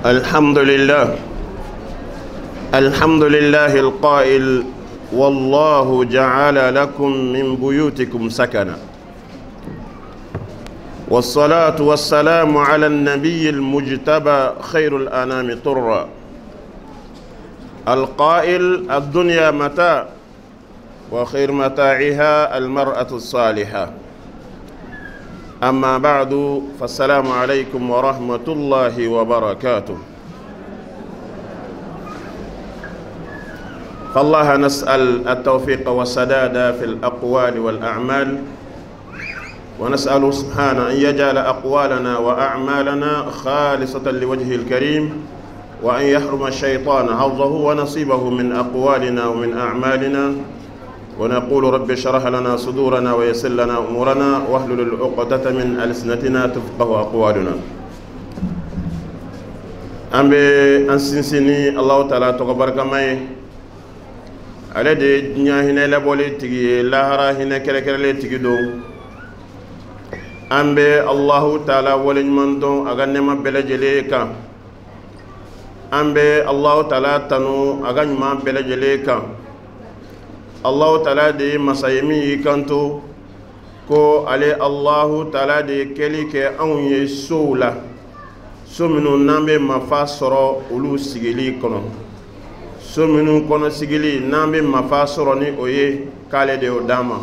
الحمد لله القائل والله جعل لكم من بيوتكم سكنا والصلاة والسلام على النبي المجتبى خير الأنام طرا القائل الدنيا متاع وخير متاعها المرأة الصالحة أما بعد فالسلام عليكم ورحمة الله وبركاته. فالله نسأل التوفيق والسداد في الأقوال والأعمال، ونسأل سبحانه أن يجعل أقوالنا وأعمالنا خالصة لوجهه الكريم، وأن يحرم الشيطان حظه ونصيبه من أقوالنا ومن أعمالنا. ونقول رب اشرح لنا صدورنا ويسر لنا أمورنا واحلل عقدة من ألسنتنا تفقه أقوالنا. أمبي أنسنسني الله تعالى تقبرك ماي على دي دنيا هنا لبولي تيجي لاهرا هنا كركرلي تيجي دو. أمبي الله تعالى ولن مندو أغنما بلجليكا. أمبي الله تعالى تنو أغنما بلجليكا. Allah ta'ala de masayimi kanto ko ale Allah ta'ala de keli ke anw ye sow la so minnu n'an bɛ mafa sɔrɔ olu sigili kɔnɔ, so minnu kɔnɔ sigili n'an bɛ mafa sɔrɔ ni o ye k'ale de y'o d'an ma.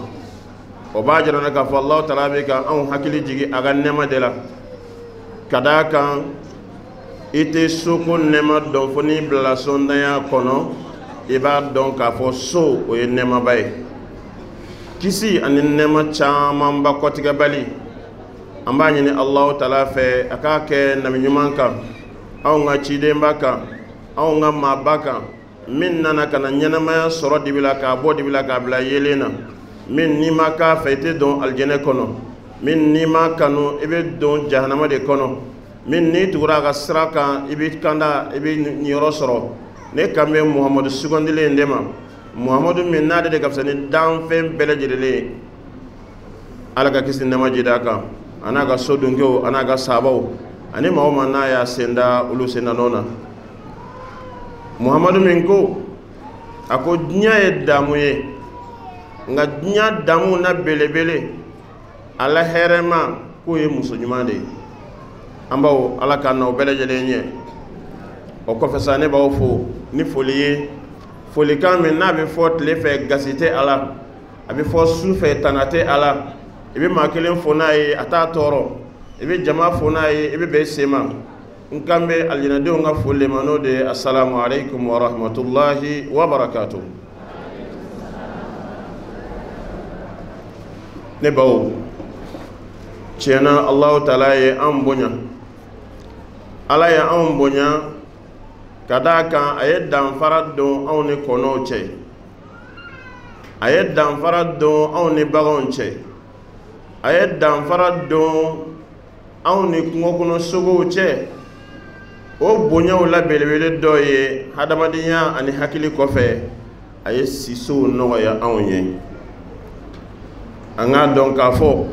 O b'a jira na k'a fɔ Allah ta'ala bɛ ka anw hakili jigin a ka nɛɛma de la, ka d'a kan i tɛ soko nɛɛma dɔn fo n'i bilala sondanya kɔnɔ. I b'a dɔn k'a fɔ so o ye nɛɛmaba ye. Kisi ani nɛɛma caman ba kɔtigɛbali an b'a ɲini Allahu ta'ala fɛ a k'a kɛ nabi ɲuman kan, anw ka cidenba kan, anw ka maaba kan, min nana ka na ɲɛnamaya sɔrɔ dibi la k'a bɔ dibi la k'a bila yelen na, min n'i ma k'a fɛ i tɛ don alijɛnɛ kɔnɔ, min n'i ma kanu i bɛ don jahanama de kɔnɔ, min n'i tugura a ka sira kan i bɛ kanda i bɛ niyɔrɔ sɔrɔ. Ne kan bɛ Muhamadu sugandilen de ma, Muhamadu min n'ale de ka fisa ni danfɛn bɛɛ lajɛlen ye. Ala ka kisi nɛɛma jidi a kan, a n'a ka sodunkew a n'a ka sahabaw ani maa o maa n'a y'a senda olu senda nɔ na. Muhamadu min ko a ko diɲɛ ye damu ye, nka diɲɛ damu na belebele ala hɛrɛma k'o ye muso ɲuman de ye. An baw Ala k'an n'aw bɛɛ lajɛlen ɲɛ. O kɔfɛ sa ne b'aw fo ni foli ye, folikan min n'a bɛ fɔ tile fɛ gasi tɛ a la, a bɛ fɔ su fɛ tana tɛ a la. I bɛ maa kelen fo n'a ye a t'a tɔɔrɔ, i bɛ jama fo n'a ye i bɛ bɛn i sen ma. N kan bɛ alijinɛdenw ka foli le ma n'o de ye assalamu alaikum wa rahmatulahi wa barakatuh. Ne baw tiɲɛna Allahu ta'ala ye an bonya, Ala ye an bonya ka d'a kan a ye danfara don anw ni kɔnɔw cɛ, a ye danfara don anw ni baganw cɛ, a ye danfara don anw ni kungokɔnɔ sogow cɛ. O bonyaw la belebele dɔ ye hadamadenya ani hakili kɔfɛ a ye sisow nɔgɔya anw ye. An k'a dɔn k'a fɔ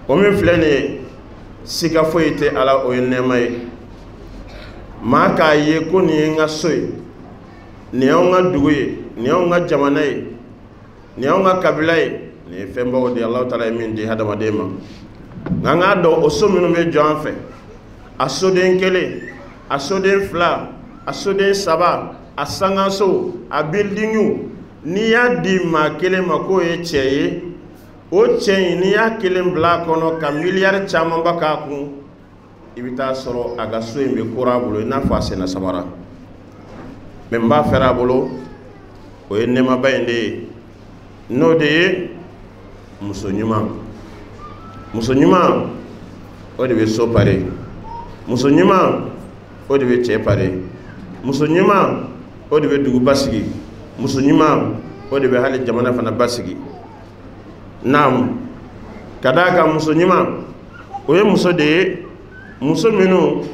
o min filɛ nin ye siga foyi tɛ a la, o ye nɛɛma ye. Maa k'a ye ko nin ye n ka so ye, nin y'anw ka dugu ye, nin y'anw ka jamana ye, nin y'anw ka kabila ye, nin ye fɛnbaw de Alahu ta'ala ye min di hadamaden ma. Nka an k'a dɔn o so minnu bɛ jɔ an fɛ, a soden kelen, a soden fila, a soden saba, a sangaso, a buildingiw, n'i y'a di maa kelen ma k'o ye cɛ ye, o cɛ in n'i y'a kelen bila a kɔnɔ ka miliyari camanba k'a kun, i bɛ taa sɔrɔ a ka so in bɛ kora a bolo i n'a fɔ a senna samara. Mɛ n b'a fɛrɛ a bolo o ye nɛɛmaba in de ye, n'o de ye muso ɲuman. Muso ɲuman o de bɛ so pare, muso ɲuman o de bɛ cɛ pare, muso ɲuman o de bɛ dugu basigi, muso ɲuman o de bɛ hali jamana fana basigi. Naam, ka d'a kan muso ɲuman o ye muso de ye, muso minnu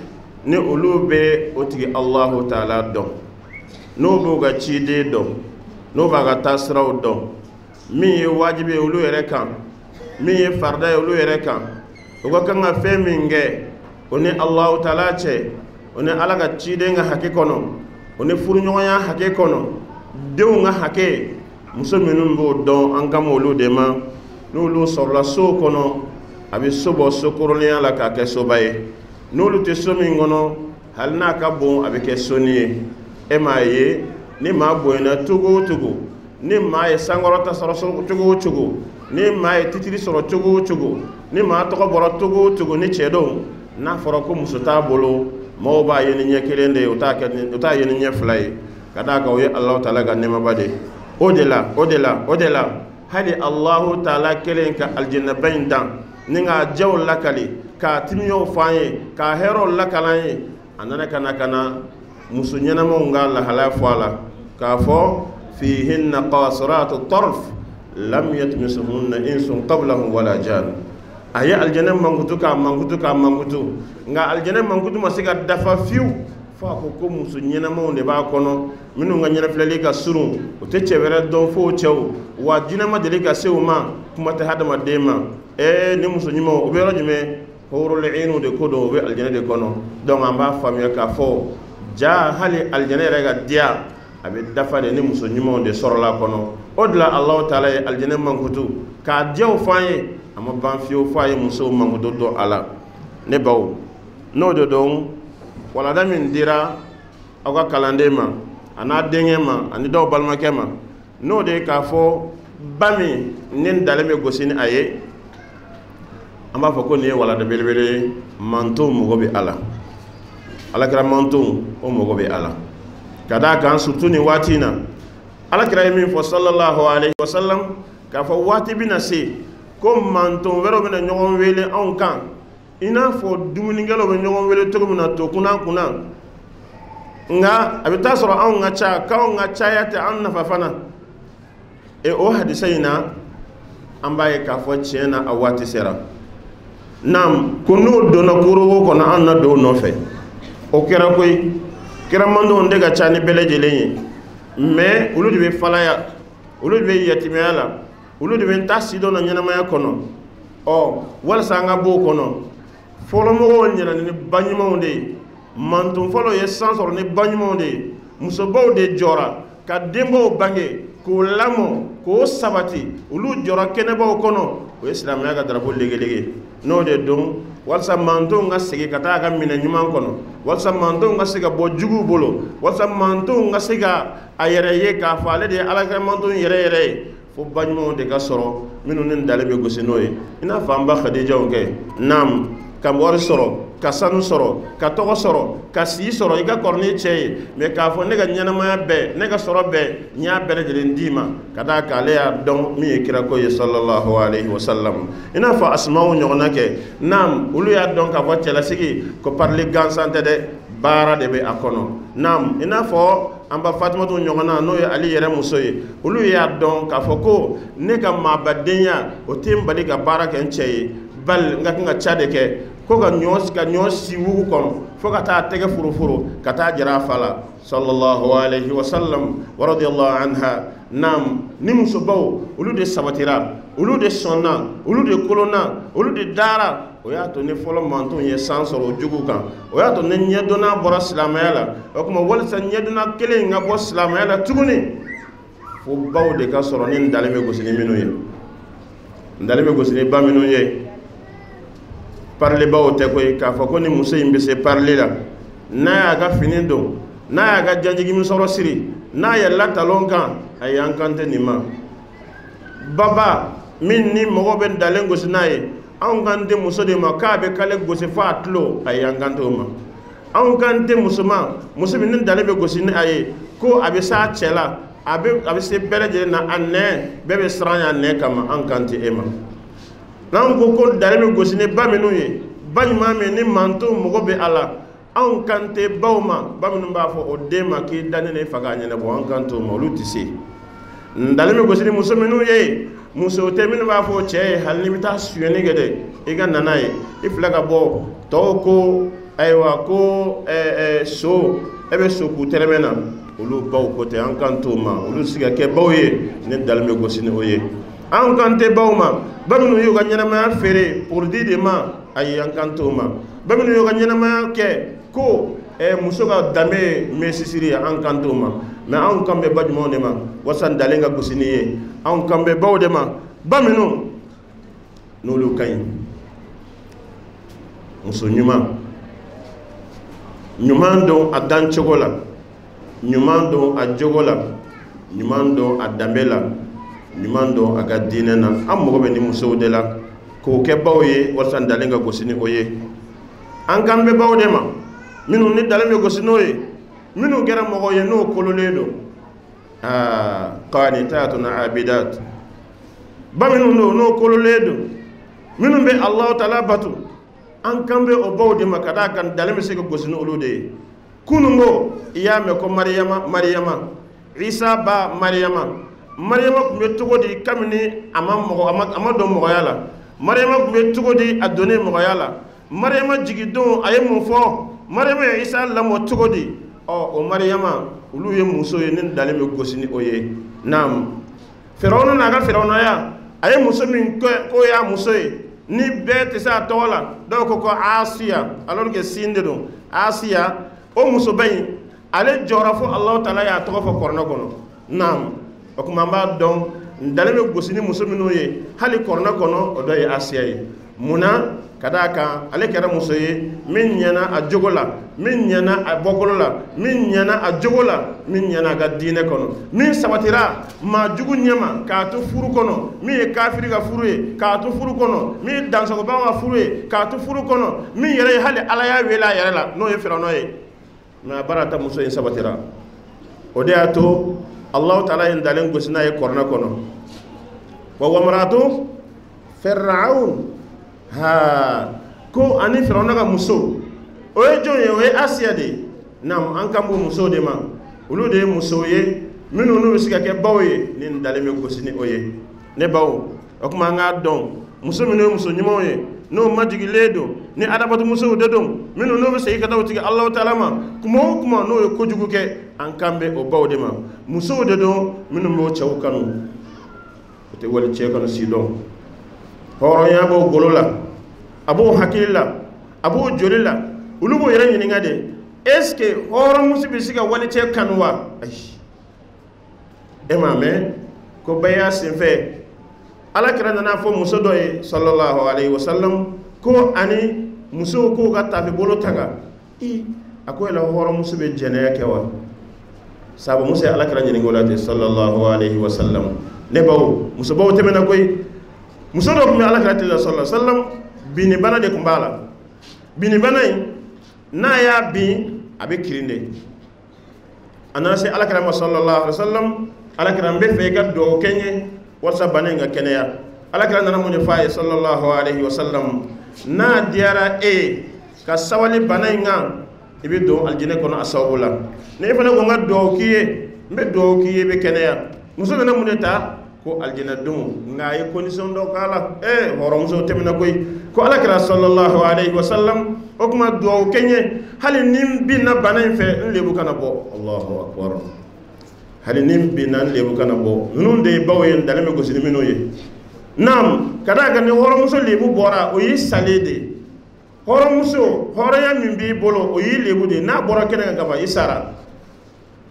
ni olu bɛ o tigi Allahu ta'ala dɔn, n'o b'u ka ciden dɔn, n'o b'a ka taasiraw dɔn, min ye wajibi ye olu yɛrɛ kan, min ye farida ye olu yɛrɛ kan, o ka kan ka fɛn min kɛ o ni Allahu ta'ala cɛ one ala ka ciden ka hake kono one furuɲɔgɔnya hake kono denw ka hake muso minnu b'o dɔn an kama olu de ma n'olu sɔrɔla so kɔnɔ a bɛ so bɔ so kɔrɔlenya la k'a kɛ soba ye n'olu tɛ so min kɔnɔ hali n'a ka bon a bɛ kɛ soni ye e m'a ye ni maa bonyana cogo o cogo ni maa ye sankɔrɔta sɔrɔ cogo o cogo ni maa ye titiri sɔrɔ cogo o cogo ni maa tɔgɔ bɔra cogo o cogo ni cɛ dɔw n'a fɔra ko muso t'a bolo mɔgɔw b'a ye ni ɲɛ kelen de ye o t'a ye ni ɲɛ fila ye ka d'a kan o ye Alahu Taala ka nɛɛmaba de ye o de la hali Alahu Taala kelen ka alijannaba in dan ni k'a jɛw lakali k'a timiyaw fɔ an ye k'a hɛrɛw lakali an ye a nana ka na muso ɲɛnamaw ka lahalaya fɔ a la k'a fɔ fihinna qasiratu tarf lam yatmisuhunna insun qablahum wala jan a ye alijana mankutu k'a mankutu nka alijana mankutu ma se ka dafa fiyewu fo a ko muso ɲɛnamaw de b'a kɔnɔ minnu ka ɲɛnafilɛli ka surun u tɛ cɛ wɛrɛ dɔn fo cɛw wa jinɛ ma deli ka se u ma kuma tɛ hadamaden ma ni muso ɲumanw o bɛ yɔrɔ jumɛn hurul iinu de ko don o bɛ alijana de kɔnɔ donc an b'a faamuya k'a fɔ ja hali alijana yɛrɛ ka diya a bɛ dafa de ni muso ɲumanw de sɔrɔla kɔnɔ o de la Alahu Taala ye alijana mankutu k'a diyaw fɔ an ye a ma ban fiyewu fo a ye musow mankutu dɔn a la ne baw n'o de don walada min dira aw ka kalanden ma a n'a denkɛ ma ani dɔw balimakɛ ma n'o de ye k'a fɔ ba min ni dalen bɛ gosi ni a ye an b'a fɔ ko nin ye walada belebele ye mantonw mago bɛ a la alakira mantonw o mago bɛ a la ka d'a kan surtout nin waati in na alakira ye min fɔ sallallahu alaihi wasallam k'a fɔ waati bɛna se ko manton wɛrɛw bɛna ɲɔgɔn wele anw kan i n'a fɔ dumunikɛlaw bɛ ɲɔgɔn wele cogo min na to kunna nka a bɛ taa sɔrɔ anw ka ca k'anw ka caya tɛ an nafa fana o hadisa in na an b'a ye k'a fɔ tiɲɛ na a waati sera naam ko n'o donna korowo kɔnɔ an na don o nɔfɛ o kɛra koyi kira mandenw de ka ca ni bɛɛ lajɛlen ye mais olu de bɛ falaya olu de bɛ yatimɛya la olu de bɛ taa sidɔn na ɲɛnamaya kɔnɔ walasa an ka bɔ o kɔnɔ fɔlɔmɔgɔw ɲɛna ni baɲumanw de ye manton fɔlɔ ye san sɔrɔ ni baɲumanw de ye musobaw de jɔra ka denbaw bange k'o lamɔ k'o sabati olu jɔra kɛnɛbaw kɔnɔ o ye silamɛya ka drapeau legelege n'o de don walasa mantonw ka segin ka taa a ka minɛ ɲuman kɔnɔ walasa mantonw ka se ka bɔ juguw bolo walasa mantonw ka se ka a yɛrɛ ye k'a fɔ ale de ye alakira manton yɛrɛ ye fo baɲumanw de ka sɔrɔ minnu ni dalen bɛ gosi n'o ye i n'a fɔ an ba Khadijaw kɛ naam ka wari sɔrɔ ka sanu sɔrɔ ka tɔgɔ sɔrɔ ka si sɔrɔ i ka kɔrɔ ni cɛ ye mais k'a fɔ ne ka ɲɛnamaya bɛɛ ne ka sɔrɔ bɛɛ n y'a bɛɛ lajɛlen d'i ma ka d'a kan ale y'a dɔn min ye kira ko ye sallallahu alaihi wasallam i n'a fɔ Asmaw ɲɔgɔnna kɛ naam olu y'a dɔn k'a fɔ cɛlasigi ko parler gansan tɛ dɛ baara de bɛ a kɔnɔ naam i n'a fɔ an ba Fatumatu ɲɔgɔnna n'o ye Ali yɛrɛ muso ye olu y'a dɔn k'a fɔ ko ne ka maabadenya o tɛ n bali ka baara kɛ n cɛ ye bali n ka kan ka ca de kɛ ko ka ɲɔ si wugu kɔnɔ fo ka taa tɛgɛ furufuru ka taa jira a fa la sallallahu alaihi wasallam wa radiyallahu anha naam ni musobaw olu de sabatira olu de sɔnna olu de kolonna olu de dara o y'a to ni fɔlɔ mantonw ye san sɔrɔ o jugu kan o y'a to ni ɲɛdɔnna bɔra silamɛya la o tuma walisa ɲɛdɔnna kelen in ka bɔ silamɛya la tuguni fo baw de ka sɔrɔ ni n dalen bɛ gosi ni minnu ye n dalen bɛ gosi ni ba minnu ye parler baw tɛ koyi k'a fɔ ko ni muso in bɛ se parler la n'a y'a ka fini don n'a y'a ka janjigimi sɔrɔ siri n'a yɛlɛla talon kan a y'an kan tɛ nin ma baba min ni mɔgɔ bɛ dalen gosi n'a ye anw kan tɛ muso de ma k'a bɛ kale gosi fo a tulo a y'an kan tɛ o ma anw kan tɛ muso ma muso min ni dalen bɛ gosi ni a ye ko a bɛ s'a cɛ la a bɛ se bɛɛ lajɛlen na a nɛn bɛɛ bɛ siran a nɛn kama an kan tɛ e ma n'an ko dalen bɛ gosi ni ba minnu ye ba ɲuman min ni mantonw mago bɛ a la anw kan tɛ baw ma ba minnu b'a fɔ o den ma k'i da ne de fɛ k'a ɲɛnabɔ an kan t'o ma olu tɛ se dalen bɛ gosi ni muso minnu ye muso tɛ minnu b'a fɔ cɛ ye hali ni bɛ taa suyɛnni kɛ dɛ i ka na n'a ye i filɛ ka bɔ tɔw ko ayiwa ko so e bɛ so k'u tɛrɛmɛ na olu baw ko tɛ an kan t'o ma olu si ka kɛ baw ye ni dalen bɛ gosi ni o ye an kan tɛ baw ma ba minnu y'u ka ɲɛnamaya feere pour dire de ma ayi an kan t'o ma baminu yo ɲɛnamaya kɛ ko muso ka danbe me sisiri an kan t'o ma mais an kan bɛ bajumaw de ma wasan dalen ka gosi ni ye an kan bɛ baw de ma baminu n'olu ka ɲi muso ɲuman ɲuman don a dan cogo la ɲuman don a jogo la ɲuman don a danbe la ɲuman don a ka diinɛ na an mago bɛ ni musow de la k'o kɛ baw ye wasan dalen ka gosi ni o ye an kan bɛ baw de ma minnu ni dalen bɛ gosi n'o ye minnu kɛra mɔgɔ ye n'o kololen don qanitatun abidat ba minnu don n'o kololen don minnu bɛ Allahu Taala bato an kan bɛ o baw de ma ka d'a kan dalen bɛ se ka gosi ni olu de ye kunun ko i y'a mɛn ko Mariyama Isa ba Mariyama tun bɛ cogo di kabini a ma dɔn mɔgɔya la Mariyama tun bɛ cogo di a donnen mɔgɔya la Mariyama jigindon a ye mun fɔ Mariyama ye Isa lamɔ cogo di o Mariyama olu ye muso ye ni dalen bɛ gosi ni o ye naam Firawuna n'a ka Firawunaya a ye muso min k'o y'a muso ye ni bɛɛ tɛ se a tɔgɔ la dɔw ko Asiya alors que sin de don Asiya o musoba in ale jɔra fo Allahu Taala y'a tɔgɔ fɔ kɔrɔnɛ kɔnɔ naam o kuma an b'a dɔn dalen bɛ gosi ni muso minnu ye hali kɔrɔnɛ kɔnɔ o dɔ ye Asiya ye munna ka d'a kan ale kɛra muso ye min ɲɛna a jogo la min ɲɛna a bɔkolo la min ɲɛna a jogo la min ɲɛna a ka diinɛ kɔnɔ min sabatira maa jugu ɲɛma k'a to furu kɔnɔ min ye kafiri ka furu ye k'a to furu kɔnɔ min ye dansagobaw ka furu ye k'a to furu kɔnɔ min yɛrɛ ye hali Ala y'a wele a yɛrɛ la n'o ye Firawuna ye mais a baara ta muso in sabatira o de y'a to Allahu Taala ye dalen gosi n'a ye kɔrɔnɛ kɔnɔ wa wamratu Fir'aun ko ani Firawuna ka muso o ye jɔn ye o ye Asiya de ye naam an kan b'o musow de ma olu de ye musow ye minnu n'u bɛ se ka kɛ baw ye ni dalen bɛ gosi ni o ye ne baw o kuma an k'a dɔn muso minnu ye muso ɲumanw ye n'o majigilen don ni adamatu musow de don minnu n'u bɛ segin ka taa o tigi Allahu Taala ma kuma o kuma n'o ye kojugu kɛ an kan bɛ o baw de ma musow de don minnu b'o cɛw kanu o tɛ wali cɛ kanu si dɔn hɔrɔnya b'o golo la a b'o hakili la a b'o joli la olu b'o yɛrɛ ɲininka de est-ce que hɔrɔnmuso bɛ se ka wali cɛ kanu wa ayi e m'a mɛn ko bɛɛ y'a senfɛ Alakira nana fɔ muso dɔ ye sallallahu alayhi wa sallam ko ani musow k'u ka tafi bolo tanga a ko yala hɔrɔnmuso bɛ jɛnɛya kɛ wa sabu muso ye Alakira ɲininka o la ten sallallahu alayhi wa sallam ne baw muso baw tɛmɛna koyi muso dɔ tun bɛ Alakira tile sallallahu alayhi wa sallam binni bana de tun b'a la binni bana in n'a y'a bin a bɛ kirin de a nana se Alakira ma sallallahu alayhi wa sallam Alakira n bɛ fɛ i ka dugawu kɛ n ye walasa bana in ka kɛnɛya Alakira nana mun de f'a ye sallallahu alayhi wa sallam n'a diyara e ye ka sabali bana in kan i bɛ don alijinɛ kɔnɔ a sababu la ne fana ko n ka dugawu k'i ye n bɛ dugawu k'i ye i bɛ kɛnɛya muso nana mun de ta ko aljana dum nga ye condition do kala horomuso temina koy ko Alakira sallallahu alayhi wa sallam o kuma duwaw kenye hali nim binna banan fe lebu kana bo Allahu akbar hali nim binna lebu kana bo nun de bawen dalame go sini mino ye nam kada ga ne horomuso lebu bora o yi salede horomuso horoya min bi bolo o yi lebu de na bora kene ga ba isara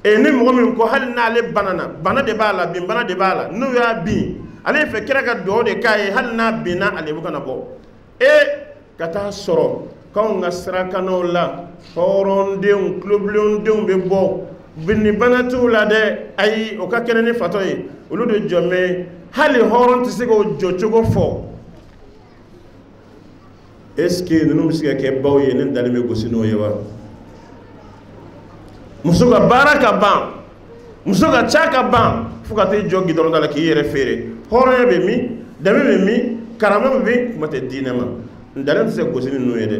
ni mɔgɔ min ko hali n'ale banana bana de b'a la bin bana de b'a la n'u y'a bin ale fɛ kira ka dugawu de k'a ye hali n'a binna ale bɛ kana bɔ ka taa sɔrɔ k'anw ka sirakanaw la hɔrɔndenw tulobilendenw bɛ bɔ binni bana t'u la dɛ ayi o ka kɛnɛ ni fatɔ ye olu de jɔ mɛ hali hɔrɔn tɛ se k'o jɔ cogo fɔ est-ce que ninnu bɛ se ka kɛ baw ye ne dalen bɛ gosi n'o ye wa muso ka baara ka ban muso ka ca ka ban fo ka t'i jɔ gidɔrɔn da la k'i yɛrɛ feere hɔrɔnya bɛ min danbe bɛ min karama bɛ min kuma tɛ diinɛ ma n dalen tɛ se gosi ni ninnu ye dɛ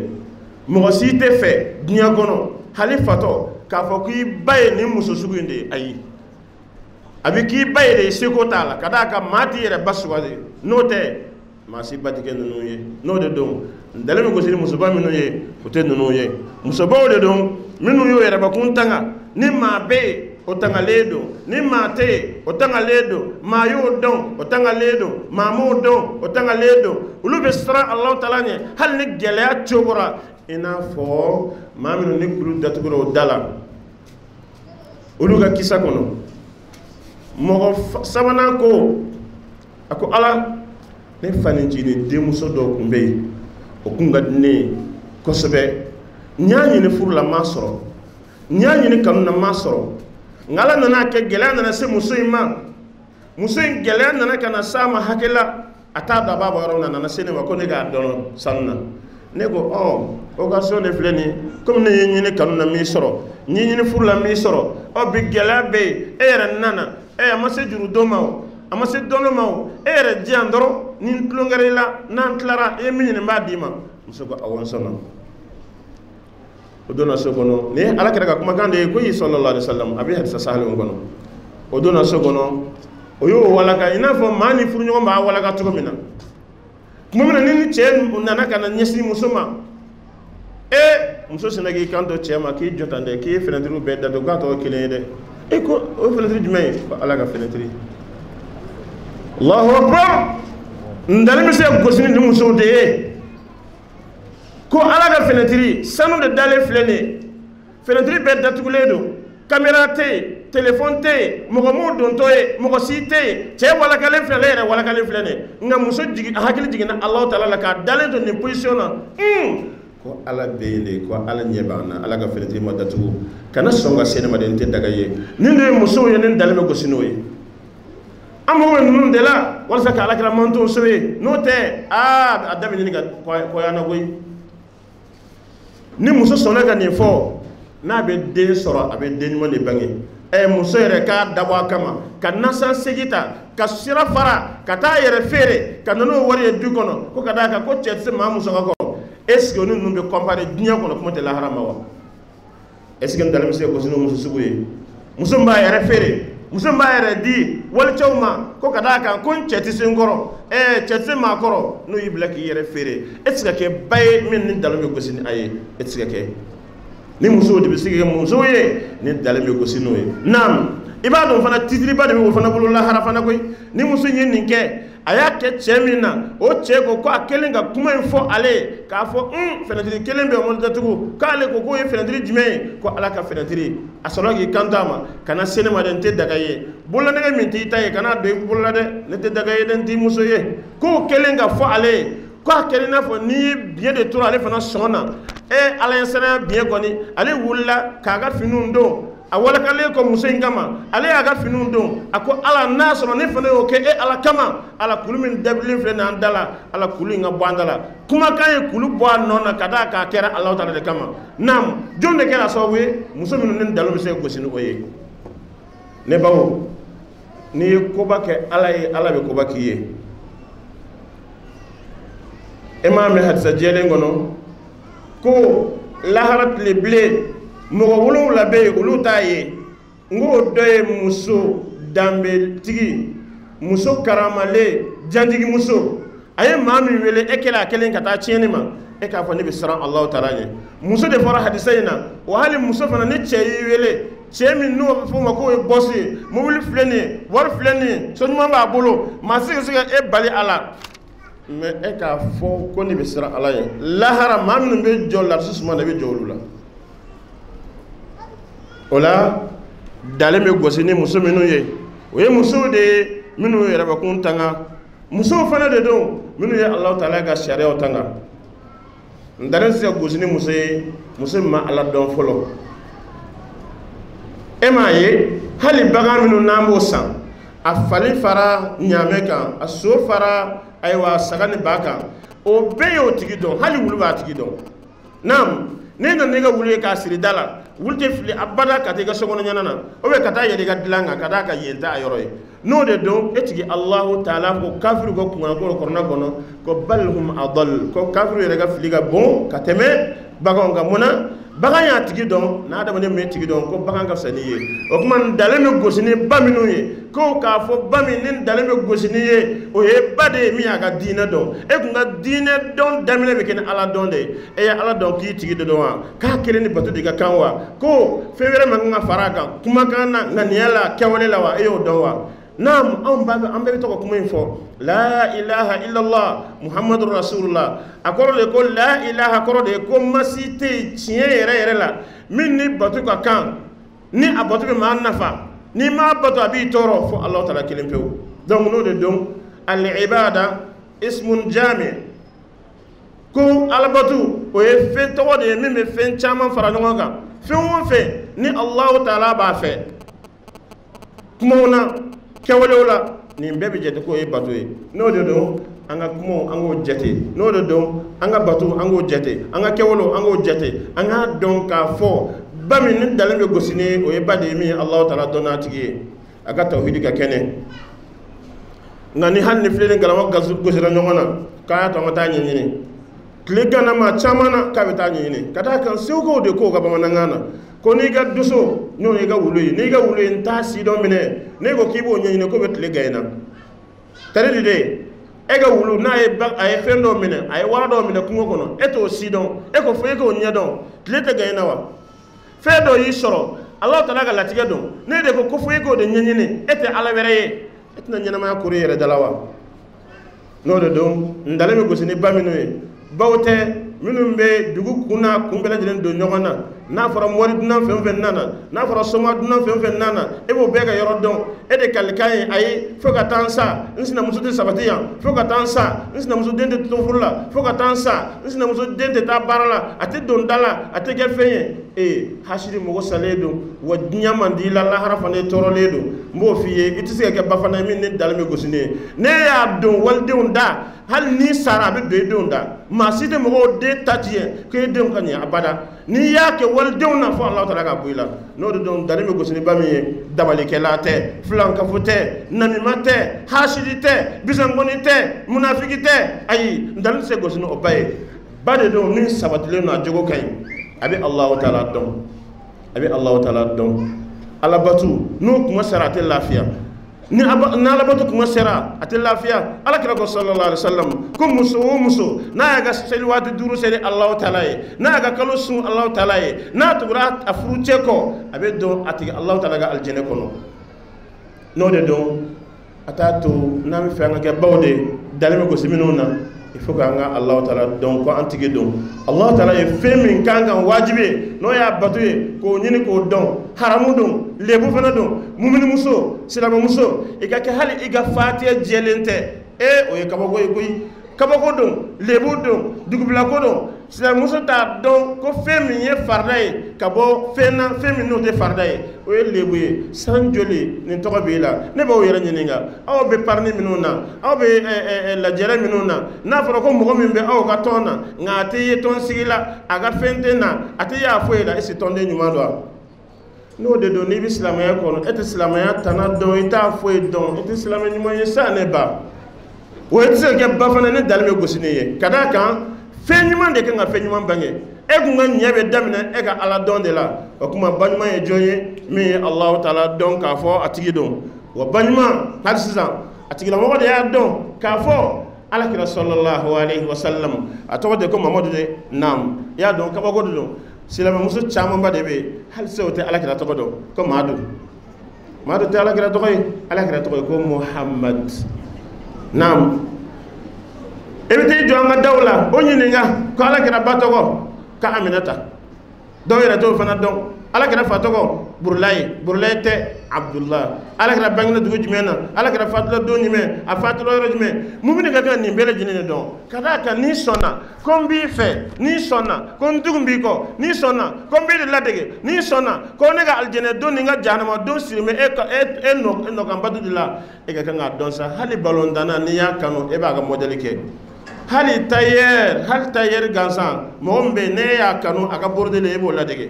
mɔgɔ si tɛ fɛ diɲɛ kɔnɔ hali fatɔ k'a fɔ k'i ba ye nin muso sugu in de ye ayi a bɛ k'i ba ye de seko t'a la ka d'a kan maa t'i yɛrɛ ba sugandi n'o tɛ maa si ba tɛ kɛ ninnu ye n'o de don n dalen bɛ gosi ni musoba minnu ye o tɛ ninnu ye musobaw de don minnu y'o yɛrɛbakun tanga ni maa bɛ yen o tangalen don ni maa tɛ yen o tangalen don maa y'o dɔn o tangalen don maa m'o dɔn o tangalen don olu bɛ siran Alahu Taala ɲɛ hali ni gɛlɛya cogora ina fo maa minnu ni kulu datugura o da la olu ka kisa kɔnɔ mɔgɔ sabanan ko a ko Ala ne fanicinin denmuso dɔw kun bɛ yen o kun ka di ne ye kosɛbɛ n y'a ɲini furu la ma sɔrɔ n y'a ɲini kanu na ma sɔrɔ nka Ala nana kɛ gɛlɛya nana se muso in ma muso in gɛlɛya nana ka na s'a ma hakɛ la a t'a dɔn a b'a bɔ yɔrɔ min na a nana se ne ma ko ne k'a dɔn sanu na ne ko occasion de filɛ nin ye komi ne ye ɲini kanu na min sɔrɔ n ye ɲini furu la min sɔrɔ bi gɛlɛya bɛ yen e yɛrɛ nana a ma se juru don ma o a ma se dɔnni ma o e yɛrɛ di yan dɔrɔn ni n tulonkɛra i la n'an tilara e ye min ɲini n b'a d'i ma muso ko awɔ n sɔnna o donna so kɔnɔ ni Ala kɛra ka kumakan de ye ko sallallahu alaihi wasallam a bɛ hadisa sahalen kɔnɔ o donna so kɔnɔ o y'o walaka i n'a fɔ maa ni furuɲɔgɔn b'a walaka cogo min na tuma min na ni cɛ nana ka na ɲɛsin muso ma muso sina k'i kan to cɛ ma k'i jɔ tan dɛ k'i ye fenɛtiriw bɛɛ datugu k'a tɔgɔ kelen ye dɛ ko o fenɛtiri jumɛn ye ko Ala ka fenɛtiri Allahu akbar n dalen bɛ se gosini ni musow de ye ko Ala ka fenɛtiri sanu de dalen filɛ nin ye fenɛtiri bɛɛ datugulen don caméra tɛ yen téléphone tɛ yen mɔgɔ m'o dontɔ ye mɔgɔ si tɛ yen cɛ walakalen filɛ ne yɛrɛ walakalen filɛ nin ye nka muso hakili jiginna Alahu Taala la k'a dalen to nin position na ko Ala bɛ yen de ko Ala ɲɛ b'an na Ala ka fenɛtiri ma datugu kana sɔn ka se ne ma de n tɛ daga ye nin de ye musow ye ne dalen bɛ gosi n'o ye an mago bɛ ninnu de la walasa ka Alakira mantow so ye n'o tɛ a da bɛ ɲini ka kɔya na koyi ni muso sɔnna ka nin fɔ n'a bɛ den sɔrɔ a bɛ den ɲuman de bange muso yɛrɛ k'a dabɔ a kama ka nasan segi ta ka sira fara ka taa yɛrɛ feere ka na n'o wari ye du kɔnɔ ko ka d'a kan ko cɛ tɛ se maa muso ka kɔrɔ est-ce que o ni ninnu bɛ comparer diɲɛ kɔnɔ kuma tɛ lahara ma wa est-ce que n dalen bɛ se ka gosi n'o muso sugu ye muso min b'a yɛrɛ feere muso min b'a yɛrɛ di walicɛw ma ko ka d'a kan ko n cɛ tɛ se n kɔrɔ cɛ tɛ se maa kɔrɔ n'o y'i bila k'i yɛrɛ feere e tɛ se ka kɛ ba ye min ni dalen bɛ gosi ni a ye e tɛ se ka kɛ ni musow de bɛ se ka kɛ musow ye ni dalen bɛ gosi n'o ye naam i b'a dɔn fana titiriba de bɛ o fana bolo lahara fana koyi ni muso ye nin kɛ a y'a kɛ cɛ min na o cɛ ko a kɛlen ka kuma in fɔ ale ye k'a fɔ fenɛtiri kelen bɛ o ma datugu k'ale ko k'o ye fenɛtiri jumɛn ye ko Ala ka fenɛtiri a sɔrɔ k'i kanto a ma kana se ne ma dɛ n tɛ daga ye bololanɛgɛ min t'i ta ye kana don i bolo la dɛ ne tɛ daga ye dɛ n t'i muso ye k'o kɛlen ka fɔ ale ye k'a kɛlen i n'a fɔ n'i ye biɲɛ de tora ale fana sɔn na Ala ye sɛnɛ biɲɛ kɔni ale wulila k'a ka finiw don a walakalen ko muso in kama ale y'a ka finiw don a ko Ala n'a sɔrɔ ne fana y'o kɛ Ala kama Ala kulu min dabililen filɛ n'an da la Ala kulu in ka bɔ an da la kumakan ye kulu bɔ a nɔ na ka d'a k'a kɛra Alahu Taala de kama naam jɔn de kɛra sababu ye muso minnu ni dalo bɛ se ka gosi ni o ye ne baw n'i ye koba kɛ Ala ye Ala bɛ koba k'i ye e m'a mɛn hadisa jɛlen kɔnɔ ko lahara tile bilen mɔgɔ wolonwula bɛ yen olu t'a ye n k'o dɔ ye muso danbetigi muso karamalen jantigi muso a ye maa min wele e kɛlen a kelen ka taa tiɲɛni ma e k'a fɔ ne bɛ siran Alahu Taala ɲɛ muso de fɔra hadisa in na wa hali muso fana ni cɛ y'i wele cɛ min n'o bɛ fɔ o ma k'o ye bɔsi ye mobili filɛ nin ye wari filɛ nin ye so ɲuman b'a bolo maa si ka se ka e bali a la mais e k'a fɔ ko ne bɛ siran Ala ɲɛ lahara maa minnu bɛ jɔ larisi suma na i bɛ jɔ olu la o la dalen bɛ gosi ni muso minnu ye o ye musow de ye minnu ye yɛrɛbakun tanga musow fana de don minnu ye Alahu Taala ka sariyaw tanga n dalen tɛ se ka gosi ni muso ye muso min ma Ala dɔn fɔlɔ e m'a ye hali bagan minnu n'an b'o san a fali fara ɲaamɛ kan a so fara ayiwa saga ni ba kan o bɛɛ y'o tigi dɔn hali wulu b'a tigi dɔn naam ne nana i ka wulu ye k'a siri da la wulu tɛ fili abada ka taa i ka sokɔnɔ ɲɛna na o bɛ ka taa yɛlɛ i ka dilan kan ka d'a kan yen tɛ a yɔrɔ ye n'o de don e tigi Alahu Taala ko kafiru ka kunkanko kɔnɔna kɔnɔ ko bal hum adall ko kafiru yɛrɛ ka fili ka bon ka tɛmɛ baganw kan mun na bagan y'a tigi dɔn n'a adamaden min tigi dɔn ko bagan ka fisa n'i ye o tuma n dalen bɛ gosi ni ba minnu ye ko k'a fɔ ba min ni n dalen bɛ gosi n'i ye o ye ba de ye min y'a ka diinɛ dɔn e kun ka diinɛ dɔn daminɛ bɛ kɛ ni Ala dɔn de ye e ye Ala dɔn k'i tigi de dɔn wa k'a kelen ni bato de ka kan wa ko fɛn wɛrɛ man kan ka fara a kan kumakan na ŋaniya la kɛwale la wa e y'o dɔn wa Naam, an bɛɛ bɛ tɔgɔ kuma in fɔ la ilaha illallah muhammadu rasulullah a kɔrɔ de ko la ilaha kɔrɔ de ko masi tɛ yen tiɲɛ yɛrɛ yɛrɛ la min ni bato ka kan ni a bato bɛ maa nafa ni maa bato a b'i tɔɔrɔ fo Alahu Taala kelen pewu. Donc n'o de don al-ibada ismun jami ko alabato o ye fɛn tɔgɔ de ye min bɛ fɛn caman fara ɲɔgɔn kan fɛn o fɛn ni Alahu Taala b'a fɛ kumaw na kɛwalew la nin bɛɛ bɛ jate k'o ye bato ye. N'o de don an ka kumaw an k'o jate, n'o de don an ka bato an k'o jate, an ka kɛwalew an k'o jate, an k'a dɔn k'a fɔ ba min ni dalen bɛ gosi ni o ye ba de ye min ye Alahu Taala dɔn n'a tigi ye a ka tawhidi ka kɛnɛ. Nka ni hali ni filɛ ni galama gosira ɲɔgɔn na k'a y'a to an ka taa ɲɛɲini tile ganama caman na k'a bɛ taa ɲɛɲini ka d'a kan segukaw de ko ka bamanankan na ko n'i ka doso n'o ye i ka wulu ye n'i ka wulu ye n t'a si dɔn minɛ n'e ko k'i b'o ɲɛɲini ko bɛ tile gan in na tari de de e ka wulu n'a ye fɛn dɔw minɛ a ye wara dɔw minɛ kungo kɔnɔ e t'o si dɔn e ko fo e k'o ɲɛ dɔn tile tɛ gan in na wa fɛn dɔ y'i sɔrɔ Alahu Taala ka latigɛ dɔn ne de ko fo e k'o de ɲɛɲini e tɛ ala wɛrɛ ye e tɛna ɲɛnamaya kori yɛrɛ dala wa. N'o de don n dalen bɛ gosi ni ba minnu ye baw tɛ minnu bɛ dugu kun n'a kun bɛɛ lajɛlen don ɲɔgɔn na n'a fɔra mɔri dunan fɛn o fɛn nana n'a fɔra soma dunan fɛn o fɛn nana e b'o bɛɛ ka yɔrɔ dɔn e de kalikan ye ayi fo ka taa n sa n sinamuso tɛ sabati yan fo ka taa n sa n sinamuso den tɛ to furu la fo ka taa n sa n sinamuso den tɛ taa baara la a tɛ don da la a tɛ kɛ fɛn ye hasidi mɔgɔ salen don wa diɲɛ man di la lahara fana tɔɔrɔlen don n b'o f'i ye i tɛ se ka kɛ ba fana ye min ne dalen bɛ gosi ne ye ne y'a don walidenw da hali ni sara a bɛ don i denw da maa si tɛ mɔgɔw den ta tiɲɛ ko i denw ka ɲɛ abada n'i y'a kɛ walidenw na fo Alahu Taala ka bɔ i la. N'o de don dalen bɛ gosi ni ba min ye dabalikɛla tɛ filankafo tɛ namima tɛ hasidi tɛ bisankɔni tɛ munafiki tɛ ayi n dalen tɛ se gosi ni o ba ye ba de don min sabatilen don a jogo ka ɲi a bɛ Alahu Taala dɔn a bɛ Alahu Taala dɔn alabatu n'o kuma sera a tɛ lafiya ni alabato kuma sera a tɛ lafiya. Alakira ko sallallahu alaihi wasallam ko muso o muso n'a y'a ka seli waati 5 seli Alahu Taala ye n'a y'a ka kalo sun Alahu Taala ye n'a tugura a furu cɛ kɔ a bɛ dɔn a tigi Alahu Taala ka alijɛnɛ kɔnɔ. N'o de don a t'a to n'an bɛ fɛ an ka kɛ baw de dalen bɛ gosi minnu na il faut k'an ka Alahu Taala dɔn ko an tigi dɔn Alahu Taala ye fɛn min kan wajibi ye n'o y'a bato ye k'o ɲini k'o dɔn haramu don lebu fana don mumini muso silamɛmuso i ka kɛ hali i ka fatiha jɛlen tɛ o ye kabako ye koyi kabako don lebu don dugubilako don silamɛmuso t'a dɔn ko fɛn min ye farida ye ka bɔ fɛn na fɛn min n'o tɛ farida ye o ye lebu ye san joli nin tɔgɔ b'i la ne b'aw yɛrɛ ɲininka aw bɛ parni minnu na aw bɛ lajɛrɛ minnu na n'a fɔra ko mɔgɔ min bɛ aw ka tɔn na nka a tɛ ye tɔn sigi la a ka fɛn tɛ na a tɛ y'a fɔ e la est-ce que tɔnden ɲuman don wa. N'o de don n'i bɛ silamɛya kɔnɔ e tɛ silamɛya tana dɔn i t'a foyi dɔn i tɛ silamɛ ɲuman ye sa ne ba o tɛ se ka kɛ ba fana ne dalen bɛ gosi ne ye ka d'a kan fɛn ɲuman de kan ka fɛn ɲuman bange e kun ka ɲɛ bɛ daminɛ e ka ala dɔn de la o kuma ba ɲuman ye jɔn ye min ye Alahu Taala dɔn k'a fɔ a tigi dɔn wa ba ɲuman hali sisan a tigilamɔgɔ de y'a dɔn k'a fɔ Alakira sallallahu alaihi wasallam a tɔgɔ de ko Mamadu de naam i y'a dɔn kabako de don silamɛmuso camanba de bɛ yen hali sisan o tɛ Alakira tɔgɔ dɔn ko Maadu tɛ Alakira tɔgɔ ye Alakira tɔgɔ ye ko Muhammad naam. E bɛ t'i jɔ an ka daw la o ɲininka ko Alakira ba tɔgɔ ko Aminata dɔw yɛrɛ t'o fana dɔn Alakira fa tɔgɔ Burulayi tɛ Abdullah Alakira bangena dugu jumɛn na Alakira fatula don jumɛn a fatula yɔrɔ jumɛn mumini ka kan nin bɛɛ lajɛlen de dɔn ka d'a kan n'i sɔnna ko n b'i fɛ n'i sɔnna ko n tugu b'i kɔ n'i sɔnna ko n b'i de ladege n'i sɔnna ko ne ka alijɛnɛ don ni n ka jahanama don siri bɛ e nɔkan batu de la e ka kan k'a dɔn sa hali balontanna n'i y'a kanu e b'a ka mɔdɛli kɛ hali tailleur gansan mɔgɔ min bɛ yen ne y'a kanu a ka bordele e b'o ladege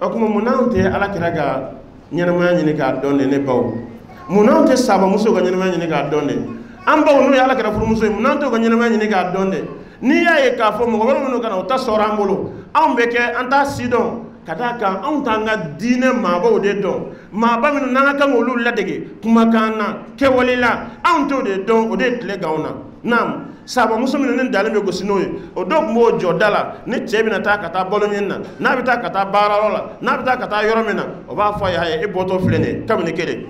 o kuma mun n'anw tɛ Alakira ka ɲɛnamaya ɲini k'a dɔn de ne baw mun n'anw tɛ sahabamusow ka ɲɛnamaya ɲini k'a dɔn de an baw n'o ye Alakira furumuso ye mun n'anw t'o ka ɲɛnamaya ɲini k'a dɔn de n'i y'a ye k'a fɔ mɔgɔ wɛrɛ minnu kana o ta sɔrɔ an bolo anw bɛ kɛ an t'a si dɔn ka d'a kan anw t'an ka diinɛ maabaw de dɔn maaba minnu n'an ka kan k'olu ladege kumakan na kɛwale la anw t'o de dɔn o de ye tile k'anw na naam. Sahabamuso minnu ni dalen bɛ gosi n'o ye o dɔw tun b'o jɔ da la ni cɛ bɛna taa ka taa balo ɲini na n'a bɛ taa ka taa baarayɔrɔ la n'a bɛ taa ka taa yɔrɔ min na o b'a fɔ a ye e bɔtɔ filɛ nin ye kabini kelen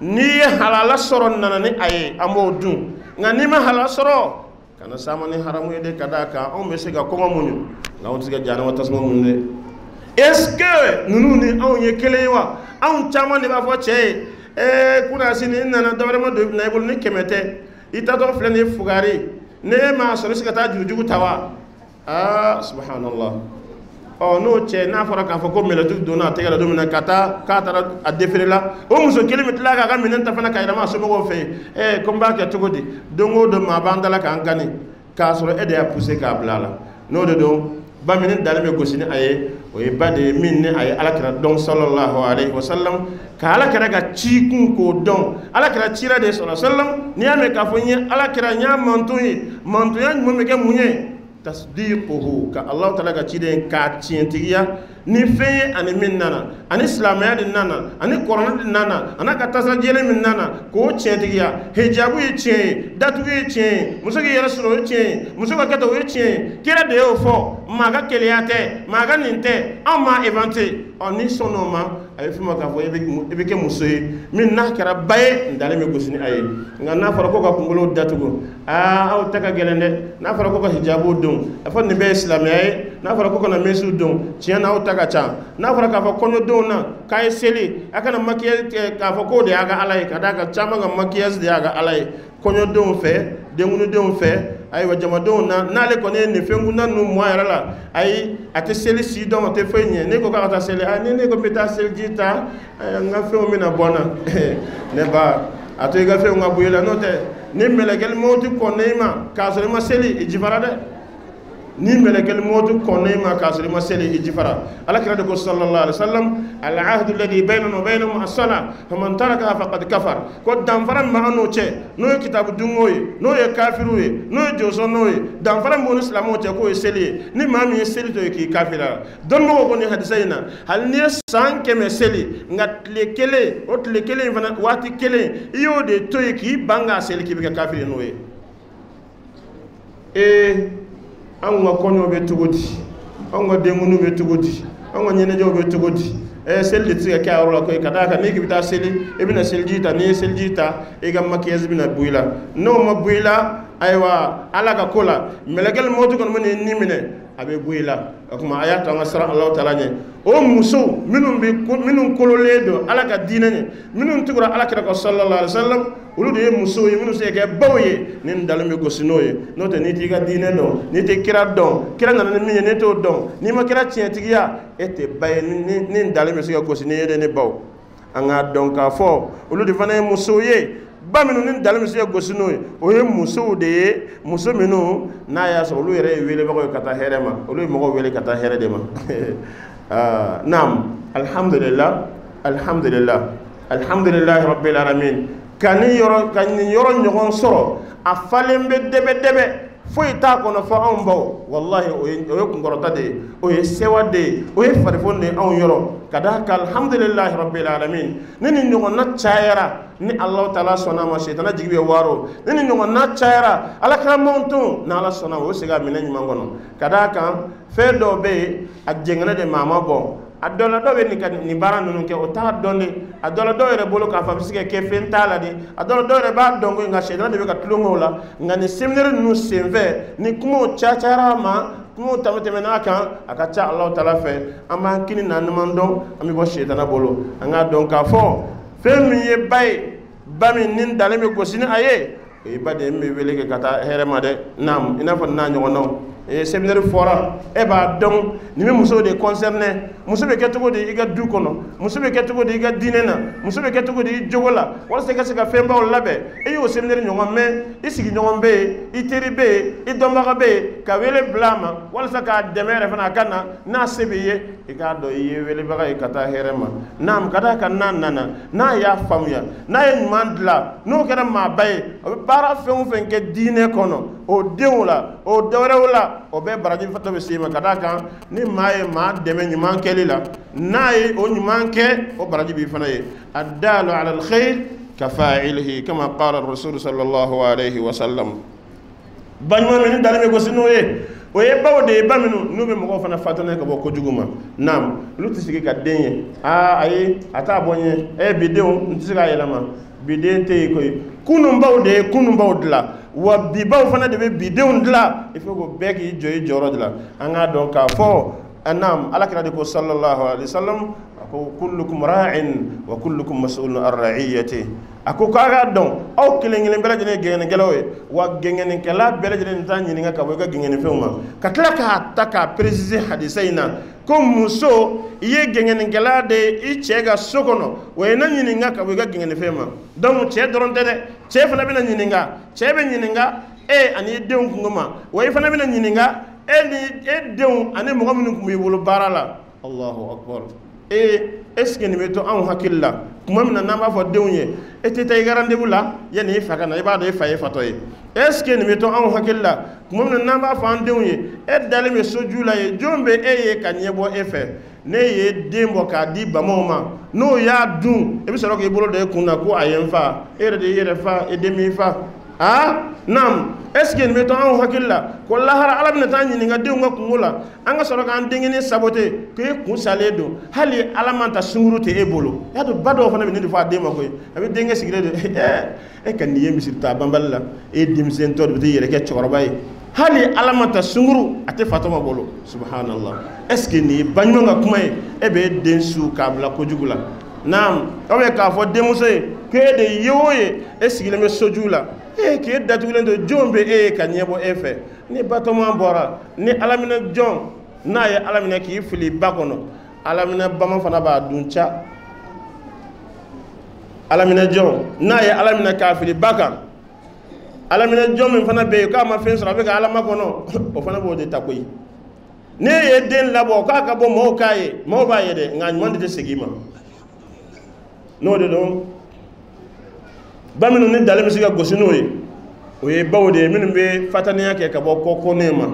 ni halala soro nana ni aye amo dun nga ni ma halala soro kana sama ni haramu de kadaka on be se ga ko munyu nga on tiga jana wata sama munde est-ce que nunu ni on ye kele wa on chama ni ba fo che kuna sini nana dawre ma do na ibul ni kemete ita to flene fugari ne ma so se kata jujugu tawa subhanallah no che na fora ka fo ko melatu do na tegala do mina kata a defirela o muso kilimit la ga minen ta fana kayra ma so mo fe komba ke tugodi dongo do ma bandala ka ngani ka so ede a pousser ka blala no do ba minen dalame gosini aye o e bade min ne aye alakira don sallallahu alaihi wasallam ka alakira ga ci kun ko don alakira cira de sallallahu alaihi wasallam ni ame ka fo ni alakira nya mantuyi mo me ke munye tasdiquhu ka Allah ta'ala ga ciden ka cientiya ni feye ani min nana ani islamaya din nana ani corona din nana anaka tasajele min nana ko cientiya hijabu yi cien datu yi cien muso ki rasulu yi cien muso ka kata yi cien kira de yo fo maga keliyate maga ninte amma evante oni sonoma ay fuma ka fo ebe ke muso min na kara baye ndale me gosini ay nga na fara ko ka kungolo datugo aw taka gelende na fara ko ka hijabu dum afa ni be islamiyai na fara ko na mesu dum ciena aw taka cha na fara ka fa kono dum na kay seli akana makiya ka fa ko de aga alay kada ka chama nga makiyas de aga alay kono dum fe de ngunu dum fe ay wa jama dum na le koné ne fengu na nu mo yara ay ate seli si dum te fenye ne ko ka ta seli ne ko meta seli jita nga fe o mina bona ne ba ate ga fe nga buyela note ni melekel motu konema kasore ma seli ijifara de ni melekel motu konema kasore ma seli ijifara alakira de ko sallallahu alaihi wasallam al ahdu alladhi baynana wa baynahum as-salah faman taraka faqad kafar ko damfara ma anu che no kitabu dungoy no ye kafiru ye no joso no ye damfara mo islamo che ko seli ni mami seli to ki kafira don mo ko ni hadisaina hal ni san keme seli ngat le kele ot le kele vana wati kele iyo de to ki banga seli ki be kafiri no ye an ga konyo be tugodi an ga demunu be tugodi an ga nyene jo be tugodi selli tsiga ka rola ko kada ka ni kibita seli ibina seljita ni seljita e ga makiyaz bina buila no ma buila aywa ala ka kola melegal motu kon mun ni mine abe buila akuma ayata ngasra Allah taala ne o muso minun kololedo ala ka dinane minun tugura ala kira ko sallallahu alaihi wasallam ulu de muso yi minun se ke bawye nin dalame gosinoye no te ni tiga dine do ni te kira don kira na ni ne to don ni ma kira tiya ete bay nin dalame se gosine de ne baw anga donc ka fo ulu de fana muso ye ba minu nin dalame se gosinoye o ye muso de muso minu na ya so ulu yere wele ba ko kata herema ulu mo wele kata here de ma naam alhamdulillah rabbil alamin kani yoro nyogon soro a falembe debe foi ta kono fa on baw wallahi o ye kungorota de o ye sewa de o ye farifonde on yoro kadaka alhamdulillah rabbil alamin nini nyogon na chayara ni Allah taala sona ma shaytana jigibe waro nini nyogon na chayara ala kala monton na ala sona o siga minani mangono kadaka fe do be ak jengana de mama bon adola do be ni bara nunu ke o ta donde adola do re bolo ka fa bisike ke fentala di adola do re ba dongo nga shedra de be ka tulungo la nga ni semnere nu semve ni kumo chachara ma kumo tamete menaka akacha Allah taala fe ama kini na namando ami bo shedana bolo nga don ka fo fe mi ye bay bami nin daleme gosini aye e bade me wele ke kata herema de nam ina fa na nyono séminaire fora e ba don ni me muso de concerné muso be ketugo de iga du kono muso be ketugo de iga dinena muso be ketugo de jogola wala se ka femba o labe e yo séminaire nyongo me isigi nyongo be iteri be idomba be ka wele blama wala sa ka demere fana kana na sebeye e ka do ye wele ba ka kata herema nam kada kan nana na ya famuya na en mandla no kada ma baye para fen ke dine kono o deula o dawrewla o be baraji fato be sima kadaka ni maye ma deme nyuman kelila nayi o nyuman ke o baraji bi fanaye addalu ala alkhair kafa'ilihi kama qala ar-rasul sallallahu alayhi wa sallam banma min dalame go sinoye o ye bawde baminu nube mo fana fatone ko boko juguma nam luti sigi ka denye ayi ata bonye e bidon ntisiga yelama biden te koy kunun baw de kunun baw dila wa bi baw fana de be bidenw dila il faut ko bɛɛ k'i jɔ i jɔyɔrɔ de la an k'a dɔn k'a fɔ anam alakira de ko sallallahu alaihi wasallam ko kullukum ra'in wa kullukum mas'ulun an ra'iyati ako k'a dɔn aw kelen kelen bɛɛ lajɛlen gɛngɛnnikɛlaw ye wa gɛngɛnnikɛla bɛɛ lajɛlen t'a ɲininka ka bɔ i ka gɛngɛnnifɛnw ma ka tila k'a ta k'a préciser hadisa in na ko muso i ye gɛngɛnnikɛla de i cɛ ka so kɔnɔ wa i na ɲininka ka bɔ i ka gɛngɛnnifɛn ma donc cɛ dɔrɔn tɛ dɛ cɛ fana bɛna ɲininka cɛ bɛ ɲininka ani i denw kungo ma wa i fana bɛna ɲininka e denw ani mɔgɔ minnu tun b'i bolo baara la Allahu akbar est-ce que nin bɛ to anw hakili la tuma min na n'an b'a fɔ denw ye e tɛ taa i ka rendez-vous la yanni i fa ka na i b'a dɔn i fa ye fatɔ ye est-ce que nin bɛ to anw hakili la tuma min na n'an b'a fɔ an denw ye e dalen bɛ soju la ye jɔn bɛ e ye ka ɲɛbɔ e fɛ ne ye den bɔ k'a di bamaw ma n'o y'a dun i bɛ sɔrɔ k'i bolo da i kun na ko a ye n fa e yɛrɛ de y'i yɛrɛ fa e den b'i fa naam est-ce que nin bɛ to anw hakili la ko lahara ala bɛna taa ɲininka denw ka kungo la an ka sɔrɔ k'an denkɛnin sabote ko e kun salen don hali ala man ta sunkuru tɛ e bolo y'a dɔn ba dɔw fana bɛ nin de fɔ a den ma koyi a bɛ denkɛ sigilen don e ka nin ye misiri ta banbali la e ye denmisɛntɔ de bɛ t'i yɛrɛ kɛ cɛkɔrɔba ye hali ala man ta sunkuru a tɛ fatɔ ma bolo subhanallah est-ce que nin ye baɲuman ka kuma ye e bɛ den su k'a bila kojugu la naam aw bɛ k'a fɔ denmuso ye k'e de ye o ye e sigilen bɛ soju la k'e datugulen to jɔn bɛ e ye ka ɲɛbɔ e fɛ ni batɔma bɔra ni alaminɛ jɔn n'a ye alaminɛ k'i fili ba kɔnɔ alaminɛ bama fana b'a dun ca alaminɛ jɔn n'a ye alaminɛ k'a fili ba kan alaminɛ jɔn min fana bɛ yen k'a ma fɛn sɔrɔ a bɛ ka ala makɔnɔ o fana b'o de ta koyi ne ye den labɔ k'a ka bɔ mɔgɔw k'a ye mɔgɔw b'a ye dɛ nka ɲuman de tɛ segin ma n'o de don ba minnu ni dalen bɛ se ka gosi n'o ye o ye baw de ye minnu bɛ fataniya kɛ ka bɔ kɔkɔnen ma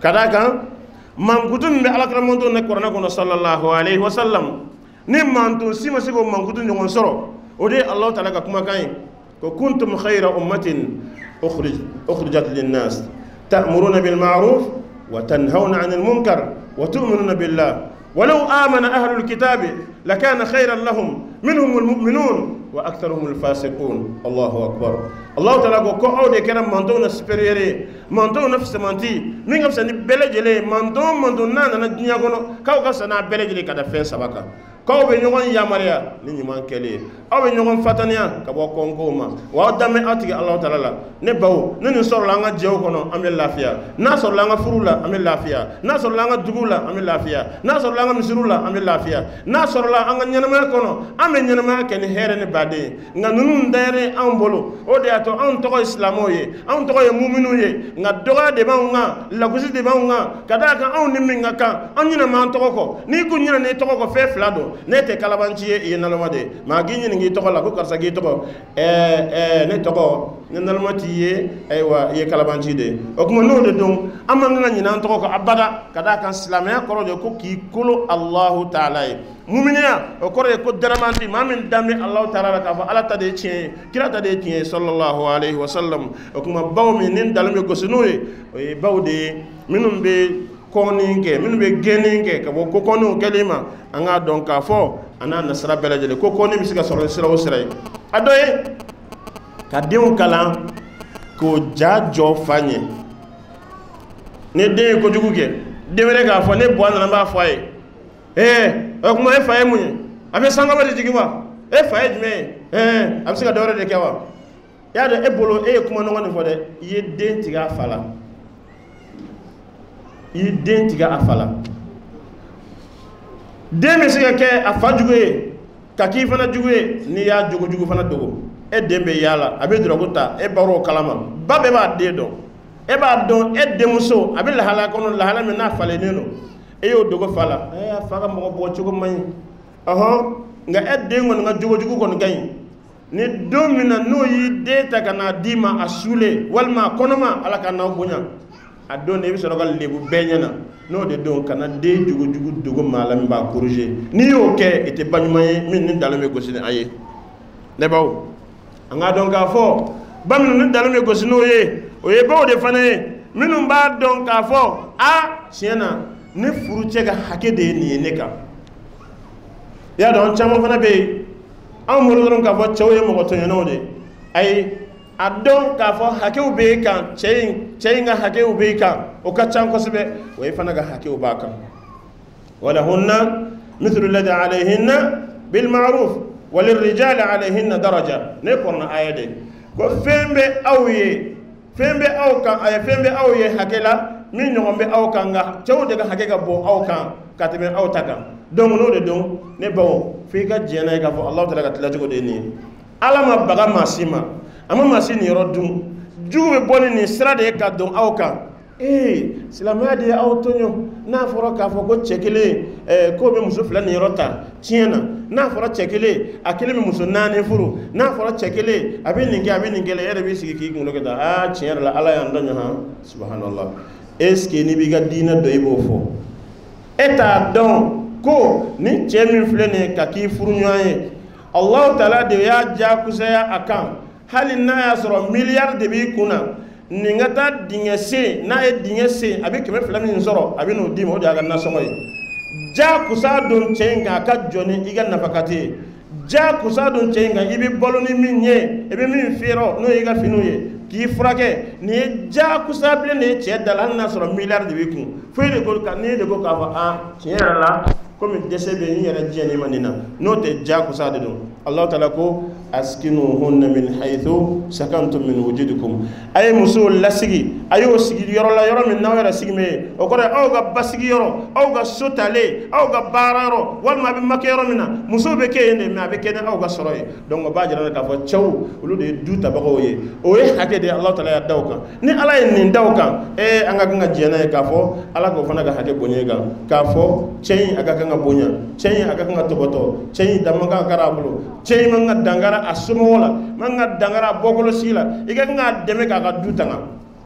ka d'a kan mankutu min bɛ alakira mɔntɔn ne kuranɛ kɔnɔ sallallahu alaihi wa sallam ni manto si ma se k'o mankutu ɲɔgɔn sɔrɔ o de ye Alahu taala ka kumakan ye ko kuntum khayra ummatin ukhrijat linnas ta'muruna bil ma'ruf wa tanhawna 'anil munkar wa tu'minuna billah ولو آمن أهل الكتاب لكان خيرا لهم منهم المؤمنون وأكثرهم الفاسقون الله أكبر الله تعالى ko aw de kɛra mantonw na supérieur ye mantonw na fisamanti min ka fisa ni bɛɛ lajɛlen manton n'a nana diɲɛ kɔnɔ k'aw ka fisa n'a bɛɛ lajɛlen ka da fɛn saba kan k'aw bɛ ɲɔgɔn yamaruya ni ɲuman kɛli ye aw bɛ ɲɔgɔn fataniya ka bɔ kɔnkow ma wa aw danbɛ aw tigi Alahu taala la ne baw ne nin sɔrɔla an ka jɛw kɔnɔ an bɛ lafiya n'a sɔrɔla an ka furuw la an bɛ lafiya n'a sɔrɔla an ka duguw la an bɛ lafiya n'a sɔrɔla an ka misiriw la an bɛ lafiya n'a sɔrɔla an ka ɲɛnamaya kɔnɔ an bɛ ɲɛnamaya kɛ ni hɛrɛ ni baden ye nka ninnu dayɛlɛ anw bolo o de y'a to anw tɔgɔ ye silamɛw ye anw tɔgɔ ye muminunw ye nka dɔgɔya de b'anw kan lagosi de b'anw kan ka d'a kan anw ni min ka kan an ɲinɛ m'an tɔgɔ kɔ n'i ko ɲinɛ n'i tɔgɔ kɔ fɛn fila don ne tɛ kalabanci ye i ye nalama de maa k'i ɲininka i tɔgɔ la ko karisa k'i tɔgɔ ne tɔgɔ ne nalama t'i ye ayiwa i ye kalabanci de o tuma n'o de don an man kan ka ɲinɛ an tɔgɔ kɔ abada ka d'a kan silamɛya kɔrɔ de ko k'i kolo Alahu taala ye muminiya o kɔrɔ ye ko daramanti maa min danbɛ Alahu taala la k'a fɔ ala ta de ye tiɲɛ ye kira ta de ye tiɲɛ ye sallallahu alaihi wa sallam o tuma baw min ni dalen bɛ gosi n'o ye o ye baw de ye minnu bɛ kɔɔni kɛ minnu bɛ gɛnni kɛ ka bɔ kokɔniw kɛli ma an k'a dɔn k'a fɔ a n'a nasira bɛɛ lajɛlen ko kɔɔni bɛ se ka sɔrɔ ni sira o sira ye a dɔ ye ka denw kalan k'o ja jɔ fa ɲɛ ni den ye kojugu kɛ den wɛrɛ k'a fɔ ne bɔ nana n b'a fɔ a ye o kuma e fa ye mun ye a bɛ sangaba de jigin wa e fa ye jumɛn ye a bɛ se ka dɔwɛrɛ de kɛ wa i y'a dɔn e bolo e ye kuma nɔgɔ nin fɔ dɛ i ye den tigɛ a fa la i ye den tigɛ a fa la den bɛ se ka kɛ a fa jugu ye ka k'i fana jugu ye n'i y'a jogojugu fana dogo e den bɛ yaala a bɛ dɔrɔgu ta e baro o kalama ba bɛɛ b'a den dɔn e b'a dɔn e denmuso a bɛ lahala kɔnɔ lahala min n'a falennen don e y'o dogo fa la a fa ka mɔgɔ bɔ cogo man ɲi nka e den kɔni ka jogojugu kɔni ka ɲi ni don min na n'o y'i den ta ka n'a d'i ma a sulen walima a kɔnɔma ala ka n'aw bonya a don de i bɛ sɔrɔ ka lebu bɛɛ ɲɛna n'o de don kana den jogojugu dogo maa la min b'a corriger n'i y'o kɛ i tɛ ba ɲuman ye min ni dalen bɛ gosi ni a ye ne baw an k'a dɔn k'a fɔ ba minnu ni dalen bɛ gosi n'o ye o ye baw de fana ye minnu b'a dɔn k'a fɔ tiɲɛ na ne furu cɛ ka hakɛ de ye nin ye ne kan i y'a dɔn caman fana bɛ yen an mo dɔrɔn k'a fɔ cɛw ye mɔgɔ tɔɲɔnnaw de ayi a dɔn k'a fɔ hakɛw b'e kan cɛ in ka hakɛw b'e kan o ka ca kosɛbɛ o ye fana ka hakɛw b'a kan walahunna mithlu alladhi alayhinna bil ma'ruf walirrijali alayhinna daraja ne kɔrɔna aya de ko fɛn bɛ aw ye fɛn bɛ aw kan fɛn bɛ aw ye hakɛ la min ɲɔgɔn bɛ aw kan nka cɛw de ka hakɛ ka bɔ aw kan ka tɛmɛ aw ta kan donc n'o de don ne baw f'i ka diɲɛ n'a ye k'a fɔ Alahu Taala ka tilacogo de ye nin ye Ala ma baga maa si ma a ma maa si nin yɔrɔ dun jugu bɛ bɔ ni nin sira de ye ka don aw kan silamɛya de ye aw tɔɲɔ n'a fɔra k'a fɔ ko cɛ kelen k'o bɛ muso fila nin yɔrɔ ta tiɲɛ na n'a fɔra cɛ kelen a kelen bɛ muso 4 furu n'a fɔra cɛ kelen a bɛ nin kɛ a bɛ nin kɛ e yɛrɛ b'i sigi k'i kunkolo kɛ ta tiɲɛ yɛrɛ la Ala y'an dɔn ɲɔgɔn subhanallah est ce que n'i b'i ka diinɛ dɔn i b'o fɔ e t'a dɔn ko ni cɛ min filɛ nin ye ka k'i furuɲɔgɔn ye Allahu Taala de y'a jakusaya a kan hali n'a y'a sɔrɔ miliyari de b'i kunna nin ka taa dingɛ sen n'a ye dingɛ sen a bɛ 200 min sɔrɔ a bɛ n'o d'i ma o de y'a ka nasɔngɔ ye jakusa don cɛ in kan a ka jɔ ni i ka nafakati ye jakusa don cɛ in kan i bɛ balo ni min ye i bɛ min feere n'o ye i ka finiw ye k'i furakɛ nin ye jakusa bilen de ye cɛ da la hali n'a sɔrɔ miliyari de b'i kun foyi de ko n'i de ko k'a fɔ tiɲɛ yɛrɛ la komi dɛsɛ bɛ n yɛrɛ diɲɛ ni ma nin na n'o tɛ jakusa de don Allahu Taala ko askinuhunna min haythu sakantum min wujudikum a ye musow lasigi a y'o sigi yɔrɔ la yɔrɔ min n'aw yɛrɛ sigi mɛ ye o kɔrɔ ye aw ka basigi yɔrɔ aw ka so talen aw ka baara yɔrɔ walima a bɛ makɛ yɔrɔ min na musow bɛ kɛ yen de mɛ a bɛ kɛ ni aw ka sɔrɔ ye donc o b'a jira k'a fɔ cɛw olu de ye du tabagaw ye o ye hakɛ de ye Allahu Taala y'a da o kan ni Ala ye nin da o kan an ka kan ka diɲɛ n'a ye k'a fɔ Ala k'o fana ka hakɛ bonya kan k'a fɔ cɛ in a ka kan ka bonya cɛ in a ka kan ka tɔbɔtɔ cɛ in dama kan ka k'a bolo cɛ in man ka dangara a somɔgɔw la man ka dangara a bɔkɔlɔsi la i ka kan k'a dɛmɛ k'a ka du tanga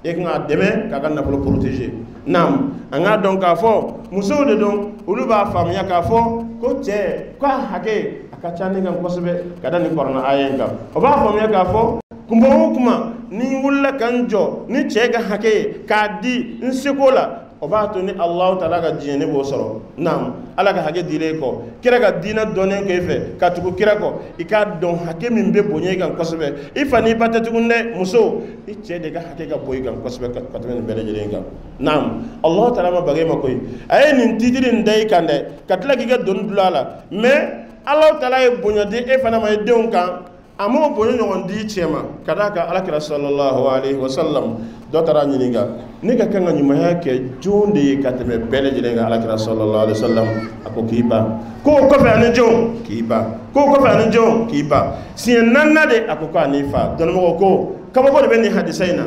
i ka kan k'a dɛmɛ k'a ka nafolo protéger naam an k'a dɔn k'a fɔ musow de don olu b'a faamuya k'a fɔ ko cɛ k'a hakɛ a ka ca ne kan kosɛbɛ ka da nin kɔrɔna aya in kan o b'a faamuya k'a fɔ kuma o kuma ni n wulila ka n jɔ ni cɛ ka hakɛ ye k'a di n seko la o b'a to ni Allahu Taala ka diɲɛ ne b'o sɔrɔ naam Ala ka hakɛ dilen kɔ kira ka diinɛ dɔnnen kɔ i fɛ ka tugu kira kɔ i k'a dɔn hakɛ min bɛ bonya i kan kosɛbɛ i fa n'i ba tɛ tuguni dɛ muso i cɛ de ka hakɛ ka bɔ i kan kosɛbɛ ka tɛmɛ nin bɛɛ lajɛlen kan naam Allahu Taala ma baga i ma koyi a ye nin titiri in da i kan dɛ ka tila k'i ka dɔnni dulon a la mais Allahu Taala ye bonya di e fana ma i denw kan a m'o bonya ɲɔgɔn di cɛ ma ka d'a kan Alakira sallallahu alaihi wasallam dɔ taara ɲininka ne ka kan ka ɲumanya kɛ jɔn de ye ka tɛmɛ bɛɛ lajɛlen kan Alakira sallallahu alaihi wasallam a ko k'i ba k'o kɔfɛ ani jɔn k'i ba k'o kɔfɛ ani jɔn k'i ba siɲɛ 4 de a ko k'a fa dɔnnimɔgɔ ko kabako de bɛ nin hadisa in na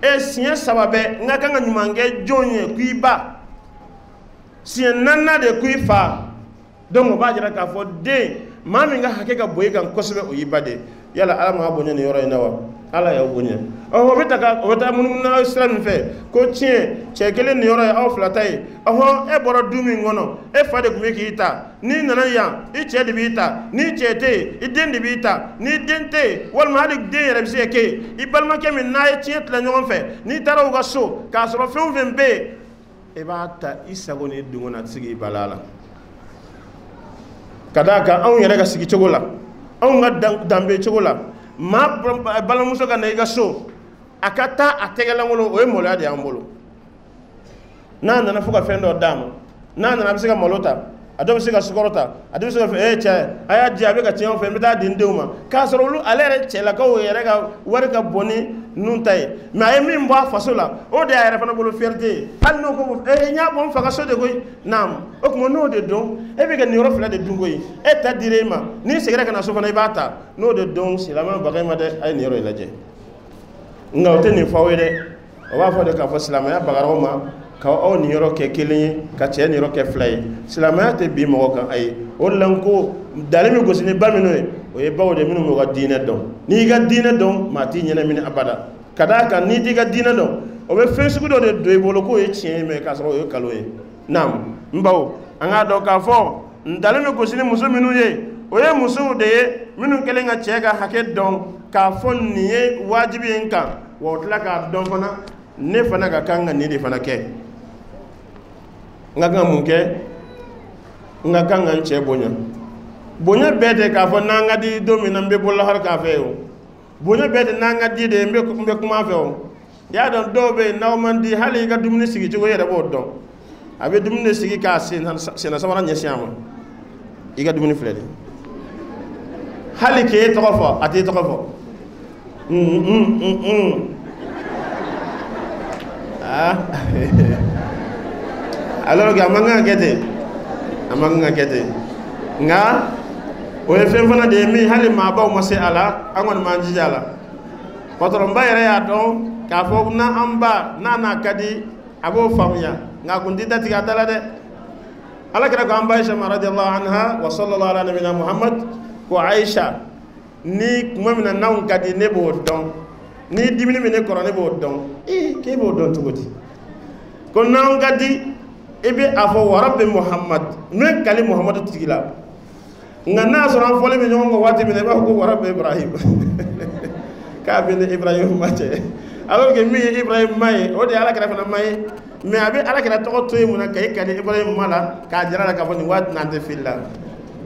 siɲɛ 3 bɛɛ n ka kan ka ɲuman kɛ jɔn ye k'i ba siɲɛ 4 de k'i fa donc o b'a jira k'a fɔ den maa min ka hakɛ ka bɔ i kan kosɛbɛ o y'i ba de yala Ala ma bonya nin yɔrɔ in na wa Ala y'aw bonya o bɛ taa munumunu sira min fɛ ko tiɲɛ cɛ kelen nin yɔrɔ ye aw fila ta ye e bɔra du min kɔnɔ e fa de tun bɛ k'i ta n'i nana yan i cɛ de b'i ta ni cɛ tɛ yen i den de b'i ta ni den tɛ yen walima hali den yɛrɛ bɛ se ka kɛ yen i balimakɛ min n'a ye tiɲɛ tila ɲɔgɔn fɛ n'i taara u ka so k'a sɔrɔ fɛn o fɛn bɛ yen e b'a ta i sago ni dungo na sigi i bala la ka d'a kan anw yɛrɛ ka sigi cogo la anw ka danbe cogo la maa balimamuso ka na i ka so a ka taa a tɛgɛlankolon o ye maloya de y'an bolo n'a nana fo ka fɛn dɔ d'a ma n'a nana a bɛ se ka malo ta a dɔw bɛ se ka sukɔrɔ ta a dɔw bɛ se ka fɛ cɛ a y'a di a bɛ ka tiɲɛ fɛ n bɛ taa di n denw ma k'a sɔrɔ olu ale yɛrɛ cɛlakaw yɛrɛ ka wari ka bon ni nun ta ye mais a ye min bɔ a faso la o de y'a yɛrɛ fana bolo fierté ye hali n'o ko n y'a bɔ n fa ka so de koyi naam o tuma n'o de dɔn e bɛ ka nin yɔrɔ 2 de dun koyi e ta dira e ma n'i seginna ka na so fana i b'a ta n'o de dɔn silamɛ baga i ma dɛ a ye nin yɔrɔ in lajɛ nka o tɛ nin fɔ aw ye dɛ o b'a fɔ de k'a fɔ silamɛya bagaraw ma k'aw nin yɔrɔ kɛ kelen ye ka cɛ nin yɔrɔ kɛ 2 ye silamɛya tɛ bin mɔgɔ kan ayi o de la n ko dali min gosi ni ba minnu ye o ye baw de minnu b'u ka diinɛ dɔn n'i y'i ka diinɛ dɔn maa t'i ɲɛnamini abada ka d'a kan n'i t'i ka diinɛ dɔn o bɛ fɛn sugu dɔ de don i bolo k'o ye tiɲɛ ye mais k'a sɔrɔ o ye nkalon ye naam n baw an k'a dɔn k'a fɔ dali min gosi ni muso minnu ye o ye musow de ye minnu kɛlen ka cɛ ka hakɛ dɔn k'a fɔ nin ye wajibi ye n kan wa o tila k'a dɔn fana ne fana ka kan ka nin de fana kɛ n ka kan mun kɛ n ka kan ka n cɛ bonya bonya bete ka fo nanga di do min ambe bolla har ka fe o bonya bete nanga di de mbe kuma fe o ya don do be nawman di hali ga dumni sigi ci go yeda bo don abe dumni sigi ka sena samara nyesiama iga dumni flede hali ke to fo ati to fo alors que amanga kete nga o fem fana de mi hali ma baw mo se ala angon ma jijala patron bayre ya don ka fo na amba na kadi abo famya nga kundi dati ga dala de ala kira ko amba Aisha radhiyallahu anha wa sallallahu ala nabina Muhammad ko Aisha ni momina naw kadi ne bo don ni dimini mine korone bo don ke bo don tugoti ko naw kadi ibe afo wa rabbi Muhammad ne kali Muhammad tigila nga na soro fole mi nyongo wati mi ne ba ko wa rabbi Ibrahim ka bi ne Ibrahim mache alors que mi Ibrahim may o de ala kala fana may mais abi ala kala to to mu na kay kali Ibrahim mala ka jara ka foni wat nante filla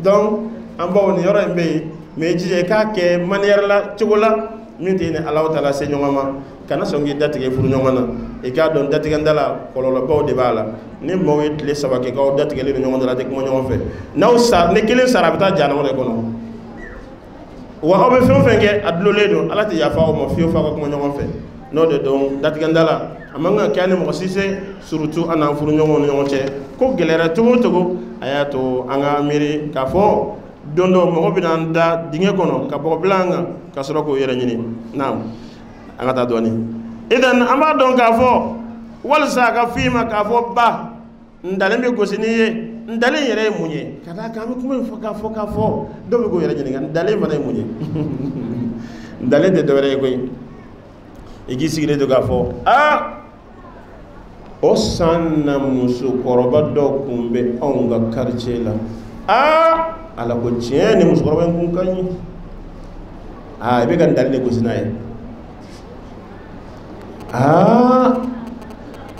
donc am bawo ni yoro mbe mais jije ka ke manière la cugula min tine Allah taala se nyongama kana songi datige furu nyongana e ka don datige ndala kololo baw de bala ni mawit le sabake ka datige le nyongana la te ko nyongo fe naw sa ne kelen sarabita jana wala kono wa obe fon fenge adlo ledo ala ti yafa o mo fiyo fa ko nyongo fe no de don datige ndala amanga kane mo sise surtout ana furu nyongo che ko gelera to ayato anga miri ka fo dondo mo binan da dinge kono ka bo blanga ka soro ko yere nyini naam anga ta doni idan ama don ka fo wal sa ka fima ka fo ba ndale mi gosini ye ndale yere munye kada ka mi kuma fo ka fo do mi go yere nyini ndale bana munye ndale de do re ko igi sigire do ka fo o sanna musu koroba do kumbe onga quartier la ala ko tiene musu koroba kun kanyi be kan dalle ko sinaye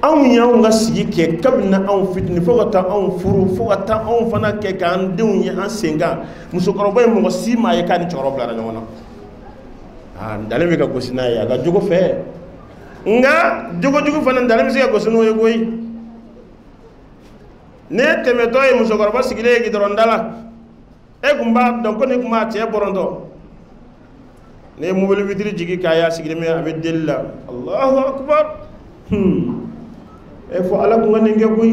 an yaw nga sigi ke kabna an fitni fogata an furu fogata an fana ke kan dun yi an senga musu koroba mo sima ye kan choroba la nyona dalle be ka ko sinaye aga jogo fe nga jogo fana dalle be ka ko sino ye goyi ne temeto e musu koroba sigile gi dorondala e gumba donc ne kuma te borondo ne mo wele vitri jigi kaya sigire me abe della Allahu akbar e fo ala ko ngani ngegoy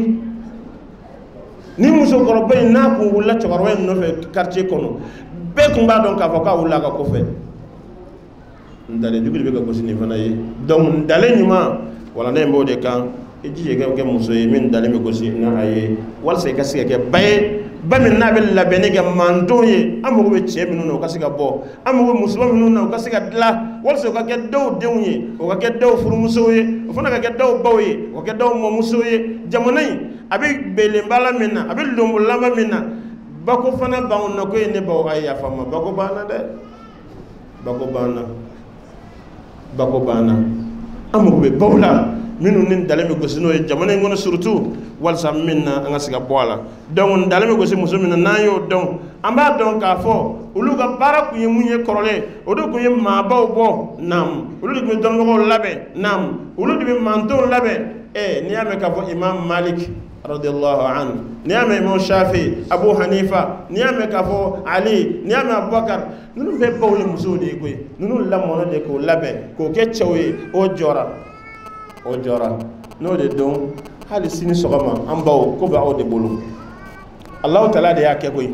ni muso koroba na ko wala to warwa no fe quartier kono be ko mba donc avocat wala ka ko fe ndale jugi be ko sini fana yi donc ndale nyuma wala ne mbode kan e jije ke muso yi min ndale me ko sini na aye wal se ka sige ke baye bamin na bel la benega mandoye amugo be cheminu no kasiga bo amugo musulman no no kasiga dla walso ka ke do dewnye o ka ke do furu musoye o fana ka ke do bawye o ke do mo musoye jamonay abi bele mbala minna abi lumbu lamba minna bako fana bawon na ko ne baw ay ya fama bako bana de bako bana amugo be bawla minu nin daleme ko sino jamana ngona surtout wal sam minna nga siga boala donc daleme ko muso minna nayo donc amba donc ka fo uluga bara ku yemunye korole odo ko yem ma baw bo nam ulu di don ko labe nam ulu di manto labe ni ame ka fo imam Malik radiyallahu anhu ni ame imam Shafi Abu Hanifa ni ame ka fo Ali ni ame Abubakar nunu be bawle muso de ko nunu lamono de ko labe ko ke chawe o jora no de don hali sini sogama ambaw ko ba o de bolu Allah taala de yake koy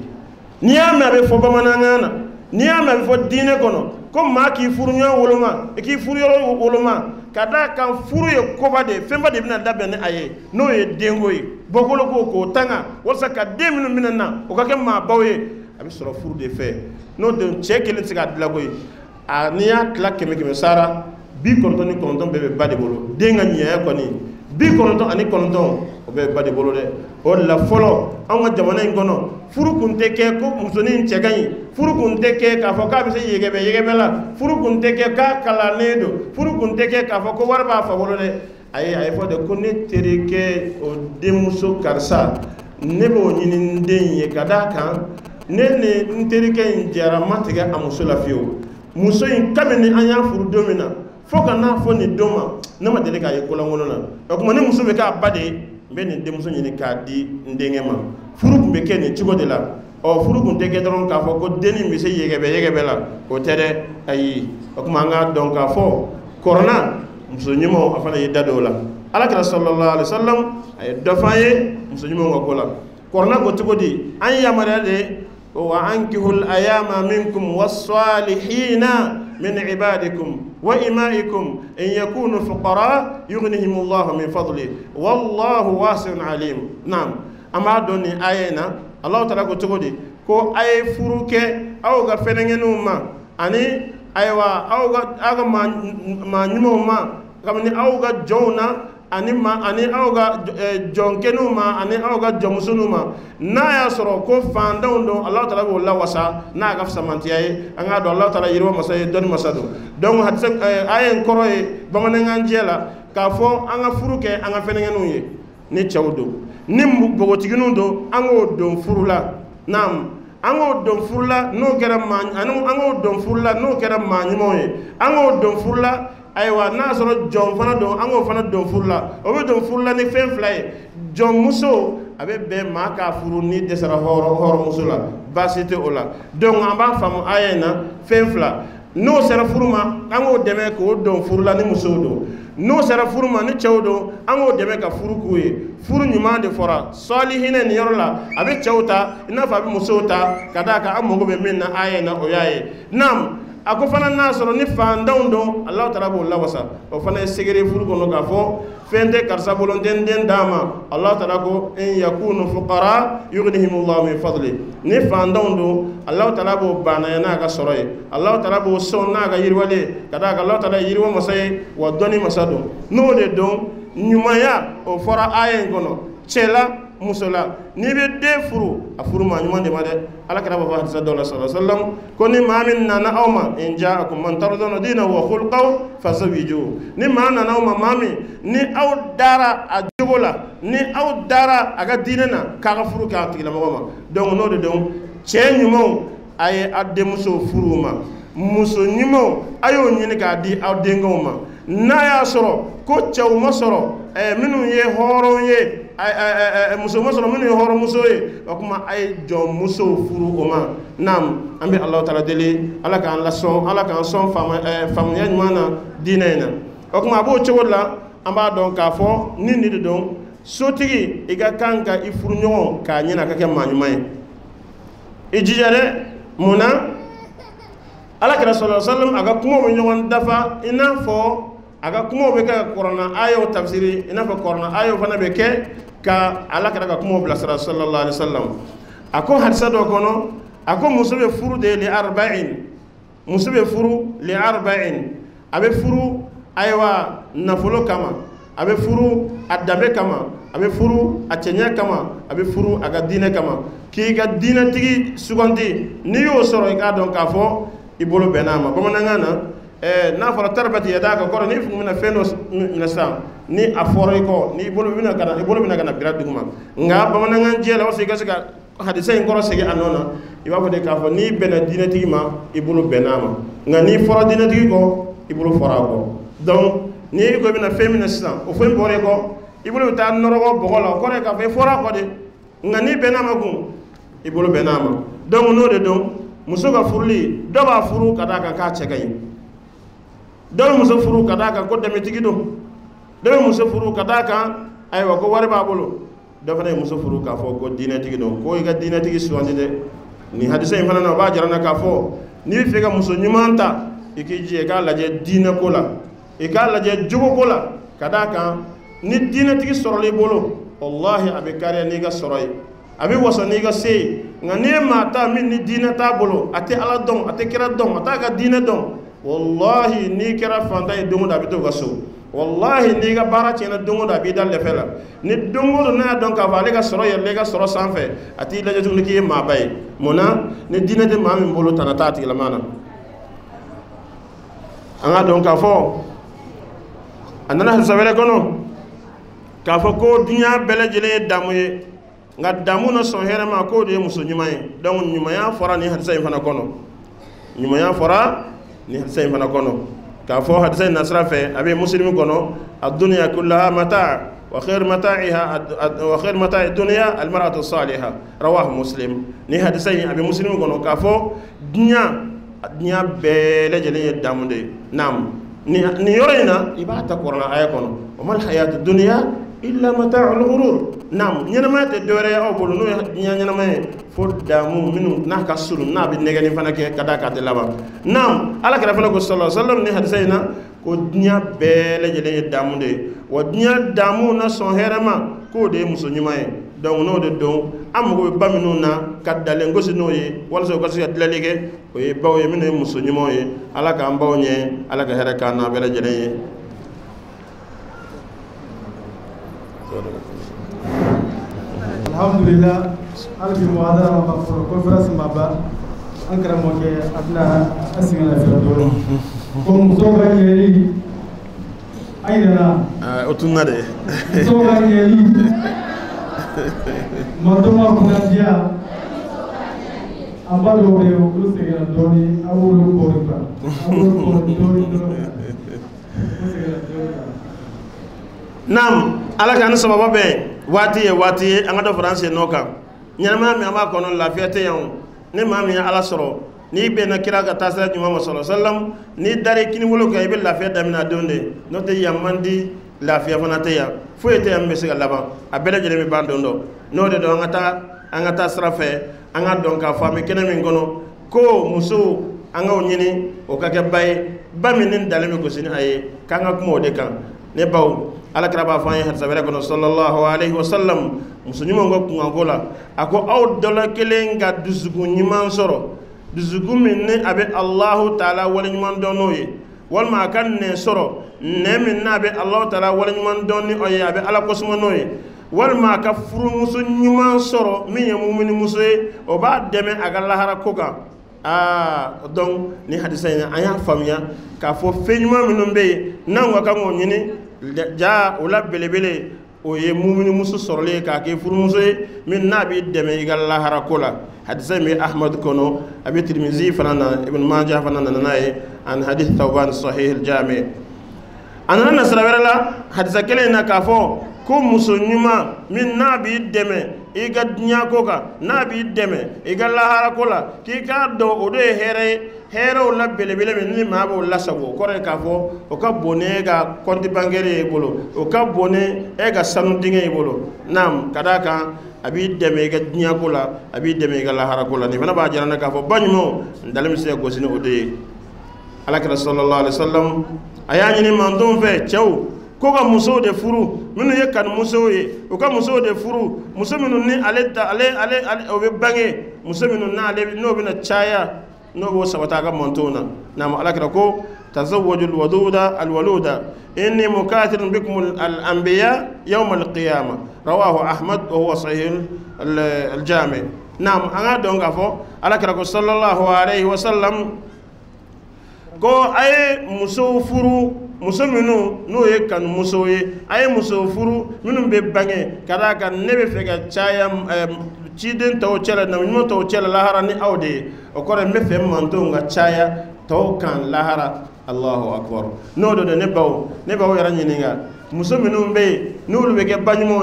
ni ama be fo bamanangana ni ama be fo dine kono ko ma ki furunyo woloma e ki furyo woloma kada kan furyo ko ba de femba de bina dabe ne aye no ye dengoy bokolo ko tanga wasa ka deminu minana o ka ke ma bawye abi soro furu de fe no de chekele tiga dlagoy a niya klak keme sara bi konton ni konton bebe bade bolo denga nya ko ni bi konton ani konton o be bade bolo de o la folo an ga jamana ngono furu kunte ke ko musoni ncheganyi furu kunte ke ka fo ka be se yegebe la furu kunte ke ka kala nedo furu kunte ke ka fo ko warba fa bolo de ay fo de ko ne tereke o demuso karsa nebo nyini ndenye kada kan ne nterike in jara matige a muso la fiyewu muso in kabini an y'a furu don min na fo ka n'a fɔ nin don ma ne ma deli k'a ye kolankolo na o tuma ni muso bɛ k'a ba de ye n bɛ nin denmuso ɲini k'a di n denkɛ ma furu tun bɛ kɛ nin cogo de la furu tun tɛ kɛ dɔrɔn k'a fɔ ko denni bɛ se yɛgɛbɛ la o tɛ dɛ ayi o tuma an k'a dɔn k'a fɔ kɔrɔna muso ɲumanw a fana ye da dɔw la alakira sallallahu alaihi wasallam a ye dɔ f'an ye muso ɲumanw ka ko la kɔrɔna ko cogo di an yamaruya de wa ankihul ayama minkum was-salihina min ibadikum wa imaikum in yakunu fuqara yughnihimullahu min fadli wallahu wasi'un alim. Naam, ama dɔn ni aya na Allah taala ko cogo di ko ay furu kɛ aw ka fɛnɛngɛninw ma ani ayiwa aw ka ma ɲumanw ma kabini aw ka jɔnw na ani aw ka jɔnkɛninw ma ani aw ka jɔnmusoninw ma n'a y'a sɔrɔ ko fantanw don Allah taala b'o lawasa n'a ka fisamantiya ye an k'a dɔn Allah taala yiriwa masa ye dɔnni masa don donc aya in kɔrɔ ye bamanankan jɛ la k'a fɔ an ka furu kɛ an ka fɛnɛngɛninw ye ni cɛw don ni npogotigininw don an k'o don furu la. Naam, an k'o don furu la n'o kɛra maa ɲumanw ye an k'o don furu la ayiwa n'a sɔrɔ jɔn fana don an k'o fana don furu la o bɛ don furu la ni fɛn fila ye jɔnmuso a bɛ bɛn maa k'a furu ni dɛsɛra hɔrɔnmuso la baasi tɛ o la donc an b'a faamu aya in na fɛn fila n'o sera furu ma an k'o dɛmɛ k'o don furu la ni musow don n'o sera furu ma ni cɛw don an k'o dɛmɛ ka furu k'u ye furu ɲuman de fɔra sɔli hinɛ nin yɔrɔ la a bɛ cɛw ta i n'a fɔ a bɛ musow ta ka d'a kan an mago bɛ min na aya in na o y'a ye. Naam, a ko fana n'a sɔrɔ ni fantanw don Allah taala b'o lawasa o fana ye segere furu kɔnɔ k'a fɔ fɛn tɛ karisa bolo n tɛ n den d'a ma Allah taala ko in yakunu fuqara yughnihimullahu min fadli ni fantanw don Allah taala b'o banaya n'a ka sɔrɔ ye Allah taala b'o sɔn n'a ka yiriwale ka d'a kan Allah taala ye yiriwa masa ye wa dɔnni masa don n'o de don ɲumanya o fɔra aya in kɔnɔ cɛ la muso la n'i bɛ den furu a furu maa ɲuman de ma dɛ alakira b'a fɔ hadisa dɔw la sallallahu alaihi wasallam ko ni maa min nana aw ma in ja'akum man tardawna dinahu wa khulqahu fazawwijuhu ni maa nana aw ma maa min ni aw dara a jogo la ni aw dara a ka diinɛ na k'a ka furu kɛ a tigilamɔgɔ ma donc n'o de don cɛ ɲumanw a ye aw denmuso furu ma muso ɲumanw a y'o ɲini k'a di aw denkɛw ma n'a y'a sɔrɔ ko cɛw ma sɔrɔ minnu ye hɔrɔn ye muso ma sɔrɔ minnu ye hɔrɔnmuso ye o kuma a ye jɔnmusow furu o ma. Naam, an bɛ Allah taala deli ala k'an lasɔn ala k'an sɔn faamuya ɲuman na diinɛ in na o kuma a b'o cogo la an b'a dɔn k'a fɔ ni nin de don sotigi i ka kan ka i furuɲɔgɔn k'a ɲini a ka kɛ maa ɲuman ye i jija dɛ mun na alakira sallallahu alaihi wasallam a ka kumaw bɛ ɲɔgɔn dafa i n'a fɔ a ka kumaw bɛ kɛ ka kɔrɔna ayaw tafsiri i n'a fɔ kɔrɔna ayaw fana bɛ kɛ ka alakira ka kumaw bilasira sallallahu alaihi wasallam a ko hadisa dɔ kɔnɔ a ko muso bɛ furu de li arba'in muso bɛ furu li arba'in a bɛ furu ayiwa nafolo kama a bɛ furu a danbe kama a bɛ furu a cɛɲɛ kama a bɛ furu a ka diinɛ kama k'i ka diinɛtigi suganti n'i y'o sɔrɔ i k'a dɔn k'a fɔ i bolo bɛnn'a ma bamanankan na n'a fɔra taribati yada ka kɔrɔ n'i tun bɛna fɛn dɔ minɛ sisan ni a fɔra i kɔ n'i bolo bɛna ka na bira duguma nka bamanankan jɛ la walasa i ka se ka hadisa in kɔrɔ segin a nɔ na i b'a fɔ de k'a fɔ n'i bɛnna diinɛtigi ma i bolo bɛnn'a ma nka n'i fɔra diinɛtigi kɔ i bolo fɔra a kɔ donc n'i ko i bɛna fɛn minɛ sisan o fɛn bɔra i kɔ i bolo bɛ taa nɔrɔgɔ bɔgɔ la o kɔrɔ ye k'a fɔ i fɔra a kɔ de nka n'i bɛnn'a ma kun i bolo bɛnn'a ma donc n'o de don muso ka furuli dɔ b'a furu ka d'a kan k'a cɛ ka ɲi dɔ bɛ muso furu ka d'a kan ko dɛmɛtigi don dɔ bɛ muso furu ka d'a kan ayiwa ko wari b'a bolo dɔ fana ye muso furu k'a fɔ ko diinɛtigi don ko i ka diinɛtigi sugandi dɛ nin hadisa in fana na o b'a jira n na k'a fɔ n'i bɛ fɛ ka muso ɲuman ta i k'i jija i k'a lajɛ diinɛ ko la i k'a lajɛ jogo ko la ka d'a kan ni diinɛtigi sɔrɔl'i bolo wallahi a bɛ kariya n'i ka sɔrɔ ye a bɛ wasa n'i ka se ye nka n'i ye maa ta min ni diinɛ t'a bolo a tɛ ala dɔn a tɛ kira dɔn a t'a ka diinɛ dɔn wallahi n'i kɛra fantan ye don o don a bɛ to ka so wallahi n'i ka baara tiɲɛna don o don a b'i da lɛfɛ la ni don o don n'a y'a dɔn k'a fɔ ale ka sɔrɔ yɛlɛla i ka sɔrɔ sanfɛ a t'i lajɛ tuguni k'i ye maaba ye mun na ni diinɛ tɛ maa min bolo tana t'a tigilama na an ka dɔn k'a fɔ a nana hadisa wɛrɛ kɔnɔ k'a fɔ ko diɲɛ bɛɛ lajɛlen ye damu ye nga damu na son herema ko de muso nyumay donc nyumaya fora ni hadisa fana kono nyumaya fora ni hadisa fana kono ka fo hadisa nasra fe abi muslim kono ad-dunya kullaha mata' wa khair mata'i ad-dunya al-mar'atu as-salihah rawahu muslim ni hadisa abi muslim kono ka fo dunya bele jele damunde nam ni yorena ibata qur'an aya kono wa mal hayatu ad-dunya illa mata'ul ghurur nam ñenama te dore aw bolu no ñenama fo damu minu na ka suru na bi negani fana ke kada ka te laba nam ala kala fana ko sallallahu alaihi wasallam ni hadisayna ko dunya bele jele damu de wa dunya damu na son herama ko de muso nyumaye donc no de don am ko baminu na kadale ngosi no ye wala so ko si adlalige o ye bawo ye minu muso nyumoye ala ka ambaw nye ala ka heraka na bele jele alhamdulillah albi muadara ma for conference maba ankara mo ke adna asingala fi do ko so ga yeli ayna otunna de so ga yeli modoma ko dia ambalo be o ko se ga doni awulu ko ba awulu ko doni nam ala kan sababa be wati anga do français no kan nyama mi ama kono la fete yon ne ma mi ala soro ni be na kira ka tasra Muhammad sallallahu alaihi wasallam ni dare kini wolo ka ibe la fete damina donde no te yamandi la fete fana te ya fo ete am bese laba abele jere mi bandondo no de do anga ta srafe anga don ka fami kene min kono ko muso anga onyini o ka ke bay baminin dalemi ko sini aye kanga ko de kan ne baw ala kraba fanye hat sabere kono sallallahu alaihi wasallam musunyimo ngok ngola ako aw dola kelenga dusugu nyiman soro dusugu minne abe allah taala wala nyman donoye wal ma kan ne soro ne minna abe allah taala wala nyman donni oye abe ala kosmo noye wal ma ka furu musu nyman soro min yamumini musoye o ba deme aga lahara koka donc ni hadisa ina aya famia ka fo fenyuma minum be nanwa ka ngonyini ja ula belebele o ye mumini musu sorole ka ke furu muso min nabi deme igal lahara kola hadisa mi ahmad kono abi tirmizi fanana ibn majah fanana naye an hadith tawban sahih al jami anana nasrawela hadisa kele na ka fo ko muso nyuma min nabi deme iga dunya koka nabi deme igal lahara kola ki ka do o de here o la belebele min ni ma bo la sago kore ka fo o ka bone ga compte bancaire e bolo o ka bone e ga sanu dinge e bolo nam kadaka abi deme ga dunya kola abi deme ga lahara kola ni fana ba jarana ka fo banimo dalam se go sini o de alaka sallallahu alaihi wasallam ayani ni mandum fe chaw ko ka muso de furu minu ye kan muso ye o ka muso de furu muso minu ni ale o be bange muso minu na ale no be na chaya no bo sabata ga montona nam alakira ko tazawwajul waduda alwaluda inni mukathirun bikum al-anbiya yawm al-qiyamah rawahu ahmad wa huwa sahih al-jami nam anga donga fo alakira ko sallallahu alaihi wasallam ko ay muso furu muso minu no ye kan muso ye ay muso furu minu be bange kada kan nebe fega chaya ciden taw cela na minu taw cela lahara ni awde o kore me fe manto nga chaya taw kan lahara allahu akbar no do ne baw yara nyininga muso minu be nulu be ke banymo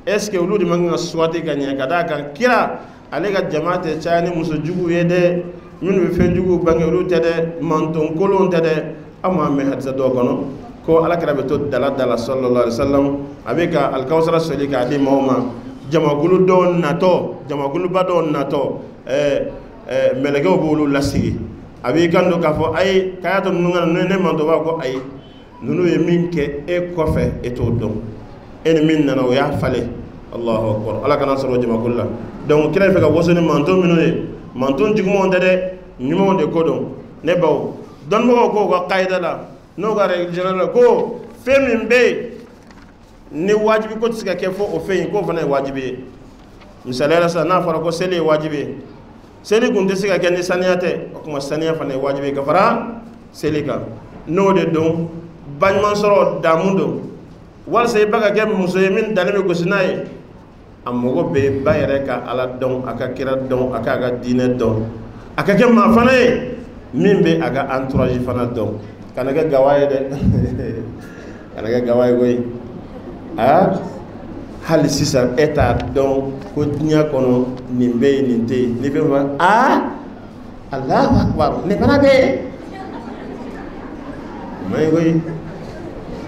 est ce que uludi manga swati ganya kada kan kira alega jamaate chani muso jugu yede minu be fe jugu bange ulu tede manton kolon tede amma me hadza do kono ko alakira be to dala sallallahu alaihi wasallam abeka alkawsara solika di mawma jamagulu don nato jamagulu badon nato melege bolu lasigi abeka ndo ka fo ay kayato nunga ne mando ba ko ay nunu ye minke e kofe e to don en min nana o ya fale allahu akbar alakana soro jamagulla donc kira fe ka wosoni manto minune manton jigumo ndede nyumo de kodon ne baw don mo ko ko qaida la no ga règle générale ko femin be ni wajibi ko tsika ke fo o feyin ko fana wajibi misala sa na fara ko sele wajibi sele gunde sika ke ni saniyate ko ma saniya fana wajibi ka fara sele ka no de don bagman soro damundo wal sey baga ke muso min daleme ko sinaye amogo be bayere ka ala don aka kira don aka ga dine don aka ke ma fana ye min be aga entourage fana don kana ga gawaye de kana ga gawaye goy a hal sisa eta don ko nya kono nimbe ninte ni be ma Allahu akbar ne fana be may goy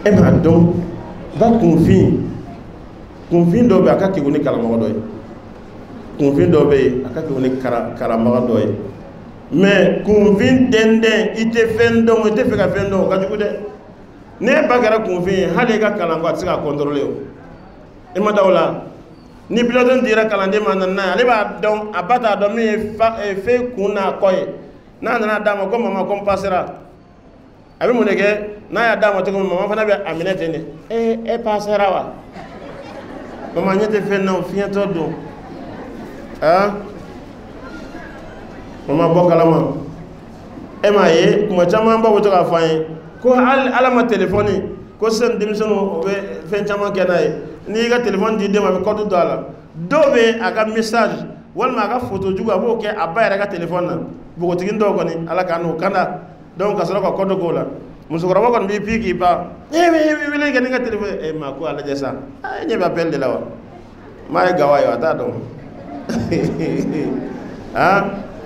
e ma don ba kunfin dɔ bɛ a ka kegu ni karamɔgɔ dɔ ye kunfin dɔ bɛ yen a ka kegu ni karamɔgɔ dɔ ye mais kunfin dɛndɛn i tɛ fɛn dɔn i tɛ fɛ ka fɛn dɔn o ka jugu dɛ ne ba kɛra kunfin ye hali i ka kalan ko a tɛ se ka contrôler o i ma da o la ni pilote dira kalanden ma nana n'a ye ale b'a dɔn a ba t'a dɔn min ye fɛn kun n'a kɔ ye n'a nana d'a ma ko mama ko n passera a bɛ mun de kɛ n'a y'a d'a ma cogo min mama fana bɛ a minɛ ten de e passera wa mama ɲɛ tɛ fɛn na o fiɲɛtɔ don mama bɔ kalama e m'a ye kuma caman baw bɛ to k'a fɔ an ye ko ala ma telefɔni ko sisan denmisɛnninw o bɛ fɛn caman kɛ n'a ye n'i y'i ka telefɔni di den ma a bɛ kɔdu don a la dɔw bɛ a ka message walima a ka photo jugu a b'o kɛ a ba yɛrɛ ka telefɔni na npogotigini dɔw kɔni ala k'an n'o kanda donc ka sɔrɔ ka kɔdu k'o la musokɔrɔba kɔni b'i pii k'i pan wele kɛ n'i ka telefɔni ma ko a lajɛ sa e ɲɛ bɛ appel de la wa maa ye gawa ye a t'a dɔn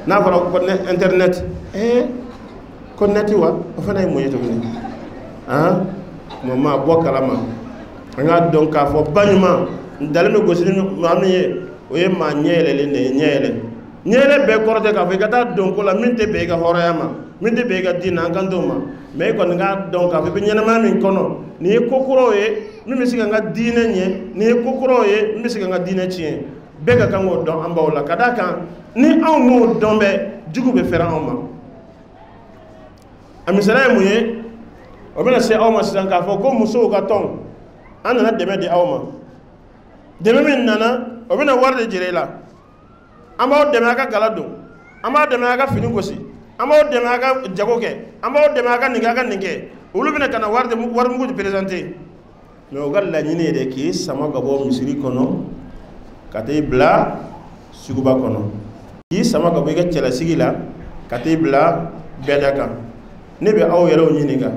n'a fɔra ko internet ko neti wa o fana ye mun ye tuguni kuma ma bɔ kalama an k'a dɔn k'a fɔ baɲuman n dalen bɛ gosi ni maa min ye o ye maa ɲɛ yɛlɛlen de ye ɲɛ yɛlɛ bɛɛ kɔrɔ tɛ k'a fɔ i ka taa dɔn ko la min tɛ bɛn i ka hɔrɔnya ma min tɛ bɛn i ka diinɛ na an kan t'o ma mais i kɔni k'a dɔn k'a fɔ i bɛ ɲɛnamaya min kɔnɔ nin ye ko kɔrɔw ye min bɛ se ka n ka diinɛ ɲɛ nin ye ko kɔrɔw ye min bɛ se ka n ka diinɛ tiɲɛ bɛɛ ka kan k'o dɔn an baw la ka d'a kan ni anw m'o dɔn bɛ jugu bɛ fɛrɛ anw ma a misaliya ye mun ye o bɛna se aw ma sisan k'a fɔ ko musow ka tɔn an nana dɛmɛ di aw ma dɛmɛ min nana o bɛna wari de jira i la an b'aw dɛmɛ a ka gala don an b'aw dɛmɛ a ka fini gosi an b'aw dɛmɛ a ka jago kɛ an b'aw dɛmɛ a ka nin kɛ olu bɛna ka na wari mugu de présenter mais o ka laɲini ye de k'i sama ka bɔ misiri kɔnɔ ka t'i bila suguba kɔnɔ k'i sama ka bɔ i ka cɛlasigi la ka t'i bila bɛɛda kan ne bɛ aw yɛrɛw ɲininka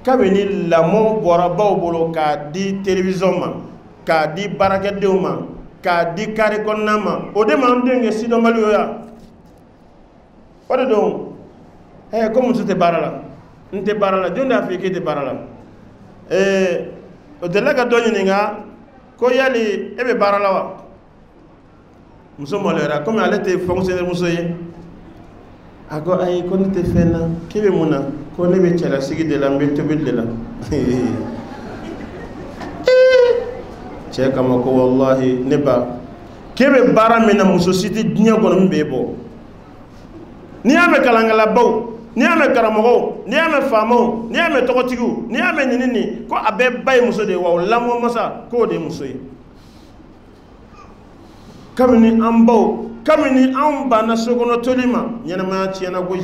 kabini lamɔ bɔra baw bolo k'a di télévision ma k'a di baarakɛdenw ma k'a di carré kɔnɔna ma o de m'an den kɛ sidɔnbali ye yan o de don ko muso tɛ baara la n tɛ baara la jɔn de y'a fɔ i k'e tɛ baara la o delila ka dɔ ɲininka ko yali e bɛ baara la wa muso maloyara komi ale tɛ fonctionnaire muso ye a ko ayi ko ne tɛ fɛn na k'e bɛ mun na ko ne bɛ cɛlasigi de la n bɛ tobili de la cɛ kama ko wallahi ne ba k'e bɛ baara min na muso si tɛ diɲɛ kɔnɔ min b'e bɔ n'i y'a mɛn kalankɛlabaw n'i y'a mɛn karamɔgɔw n'i y'a mɛn faamaw n'i y'a mɛn tɔgɔtigiw n'i y'a mɛn nin ko a bɛɛ ba ye muso de ye wa o lamɔ masa k'o de ye muso ye kabini an baw kabini anw banna sokɔnɔ toli ma ɲɛnamaya tiɲɛna koyi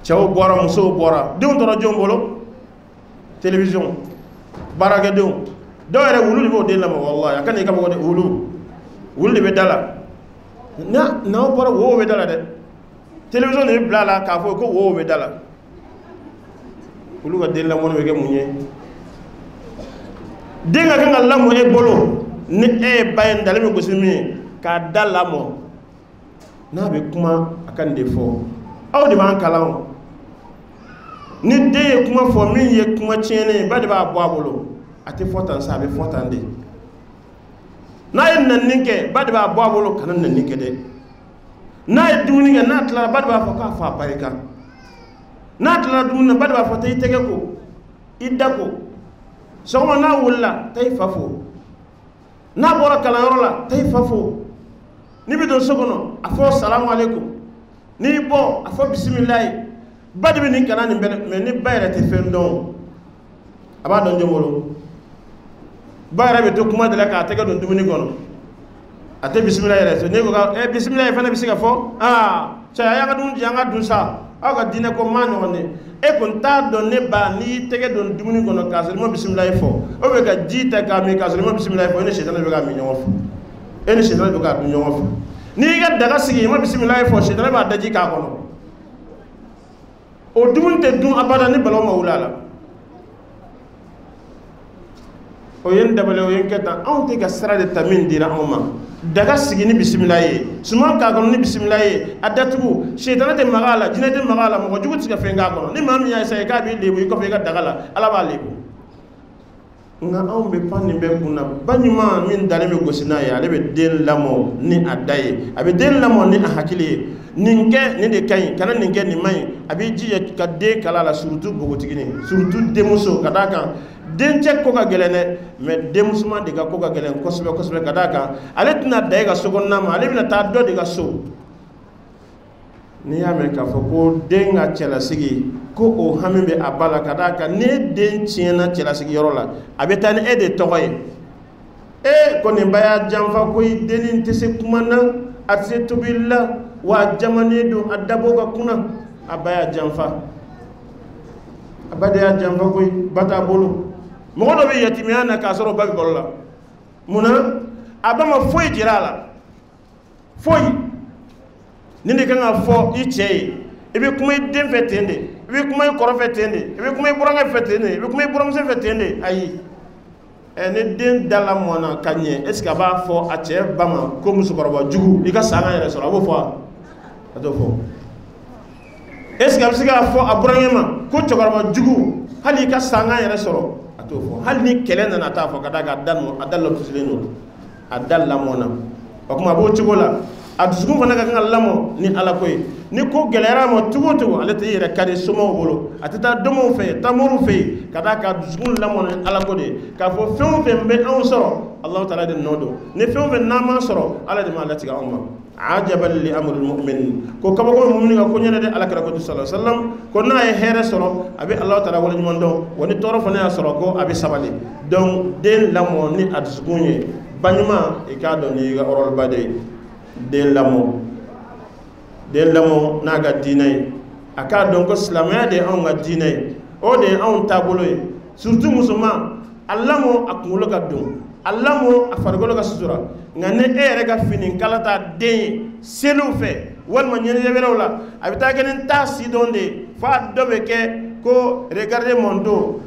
cɛw bɔra musow bɔra denw tora jɔn bolo télévision baarakɛdenw dɔw yɛrɛ wulu de b'o den lamɔ wallahi a ka n'i ka mɔgɔ de wulu de bɛ da la n'aw bɔra wo bɛ da la dɛ télévision de bɛ bila a la k'a fɔ ko wo bɛ da la olu ka den lamɔni bɛ kɛ mun ye den ka kan ka lamɔ e bolo ni e ye ba ye dalen bɛ gosi min ye k'a da lamɔ n'a bɛ kuma a ka nin de fɔ aw de b'an kalan ni den ye kuma fɔ min ye kuma tiɲɛnen ye ba de b'a bɔ a bolo a tɛ fɔ tan sa a bɛ fɔ tan de n'a ye nɛni kɛ ba de b'a bɔ a bolo kana nɛni kɛ dɛ n'a ye dumuni kɛ n'a tilara ba de b'a fɔ k'a fa barika n'a tilara dumuni na ba de b'a fɔ taa i tɛgɛ ko i da ko sɔgɔma n'a wulila taa i fa fo n'a bɔra kalanyɔrɔ la taa i fa fo n'i bɛ don so kɔnɔ a fɔ salamu aleykum n'i bɔ a fɔ bisimilayi ba de bɛ nin kana nin bɛɛ mais ni ba yɛrɛ tɛ fɛn dɔn a b'a dɔn jɔn bolo ba yɛrɛ bɛ to kuma de la k'a tɛgɛ don dumuni kɔnɔ a tɛ bisimila yɛrɛ so ne ko ka bisimilayi fana bɛ se ka fɔ cɛ a y'an ka dumuni di an ka dun sa aw ka diinɛ ko maa ɲɔgɔn de e kun t'a dɔn ne ba n'i tɛgɛ don dumuni kɔnɔ k'a sɔrɔ i ma bisimilahi fɔ o bɛ ka ji ta k'a min k'a sɔrɔ i ma bisimilahi fɔ e ni sitana bɛ k'a min ɲɔgɔn fɛ e ni sitana bɛ k'a dun ɲɔgɔn fɛ n'i ka daga sigi i ma bisimilahi fɔ sitana b'a daji k'a kɔnɔ o dumuni tɛ dun abada ni balawu ma wuli a la o ye n dabali o ye n kɛ tan anw tɛ ka sira de ta min dira anw ma daga sigi ni bisimilahi ye suman k'a kɔnɔ ni bisimilahi ye a datugu sitana tɛ maga a la jinɛ tɛ maga a la mɔgɔ jugu tɛ se ka fɛn k'a kɔnɔ ni maa min y'a essayé k'a b'i lebu i kɔfɛ i ka daga la ala b'a lebu nka anw bɛ pan nin bɛɛ kunna ba ɲuman min dalen bɛ gosi n'a ye ale bɛ den lamɔ ni a da ye a bɛ den lamɔ ni a hakili ye nin kɛ nin de ka ɲi kana nin kɛ nin man ɲi a b'i jija ka den kala a la surtout npogotigini surtout denmuso ka d'a kan dencɛ ko ka gɛlɛn dɛ mais denmusoman de ka ko ka gɛlɛn kosɛbɛ kosɛbɛ ka d'a kan ale tɛna da e ka so kɔnɔna ma ale bɛna taa dɔ de ka so n'i y'a mɛn k'a fɔ ko den ka cɛlasigi ko o hami bɛ a ba la ka d'a kan n'e den tiɲɛna cɛlasigiyɔrɔ la a bɛ taa ni e de tɔgɔ ye ko nin ba y'a janfa koyi denni tɛ se kuma na a tɛ se tobili la wa a jamanen don a dabɔ ka kunna a ba y'a janfa a ba de y'a janfa koyi ba t'a bolo mɔgɔ dɔ bɛ yatimiya na k'a sɔrɔ ba bɛ balo la munna a ba ma foyi jira a la foyi nin de kan ka fɔ i cɛ ye i bɛ kuma i den fɛ ten de i bɛ kuma i kɔrɔ fɛ ten de i bɛ kuma i burankɛ fɛ ten de i bɛ kuma i buramuso fɛ ten de ayi ni den dala mɔna ka ɲɛ est ce que a b'a fɔ a cɛ ba ma ko musokɔrɔba jugu i ka sanga yɛrɛ sɔrɔ a b'o fɔ wa a t'o fɔ est ce que a bɛ se k'a fɔ a burankɛ ma ko cɛkɔrɔba jugu hali i ka sanga yɛrɛ sɔrɔ a t'o fɔ hali ni kɛlɛ nana a t'a fɔ ka d'a kan a da lɔtusilen don a da lamɔna o kuma a b'o cogo la a dusukun fana ka kan ka lamɔ ni ala ko ye ni ko gɛlɛyara ma cogo o cogo ale tɛ yɛrɛ kari somɔgɔw bolo a tɛ taa dɔmɔw fɛ tamorow fɛ yen ka d'a kan dusukun lamɔ ni ala ko de ye k'a fɔ fɛn o fɛn bɛ anw sɔrɔ alahu taala de nɔ don ni fɛn o fɛn n'an ma sɔrɔ ala de ma latigɛ anw ma ajaban li amril mu'minin ko kabako mu'minin ka ko ɲɛnɛ de alakira ko sallallahu alaihi wasallam ko n'a ye hɛrɛ sɔrɔ a bɛ alahu taala wale ɲuman dɔn wa ni tɔɔrɔ fana y'a sɔrɔ ko a bɛ sabali donc den lamɔ ni a dusukun ye ba ɲuman i k'a dɔn n'i ka ɔrɔliba de ye den lamɔ n'a ka diinɛ ye a k'a dɔn ko silamɛya de ye anw ka diinɛ ye o de ye anw taabolo ye surtout musoman a lamɔ a kunkolo ka don a lamɔ a farikolo ka sutura nka ni e yɛrɛ ka fini kala ta den ye seliw fɛ walima ɲɛnajɛ wɛrɛw la a bɛ taa kɛ ni taa si dɔn de ye f'a dɔ bɛ kɛ ko regardez mon dos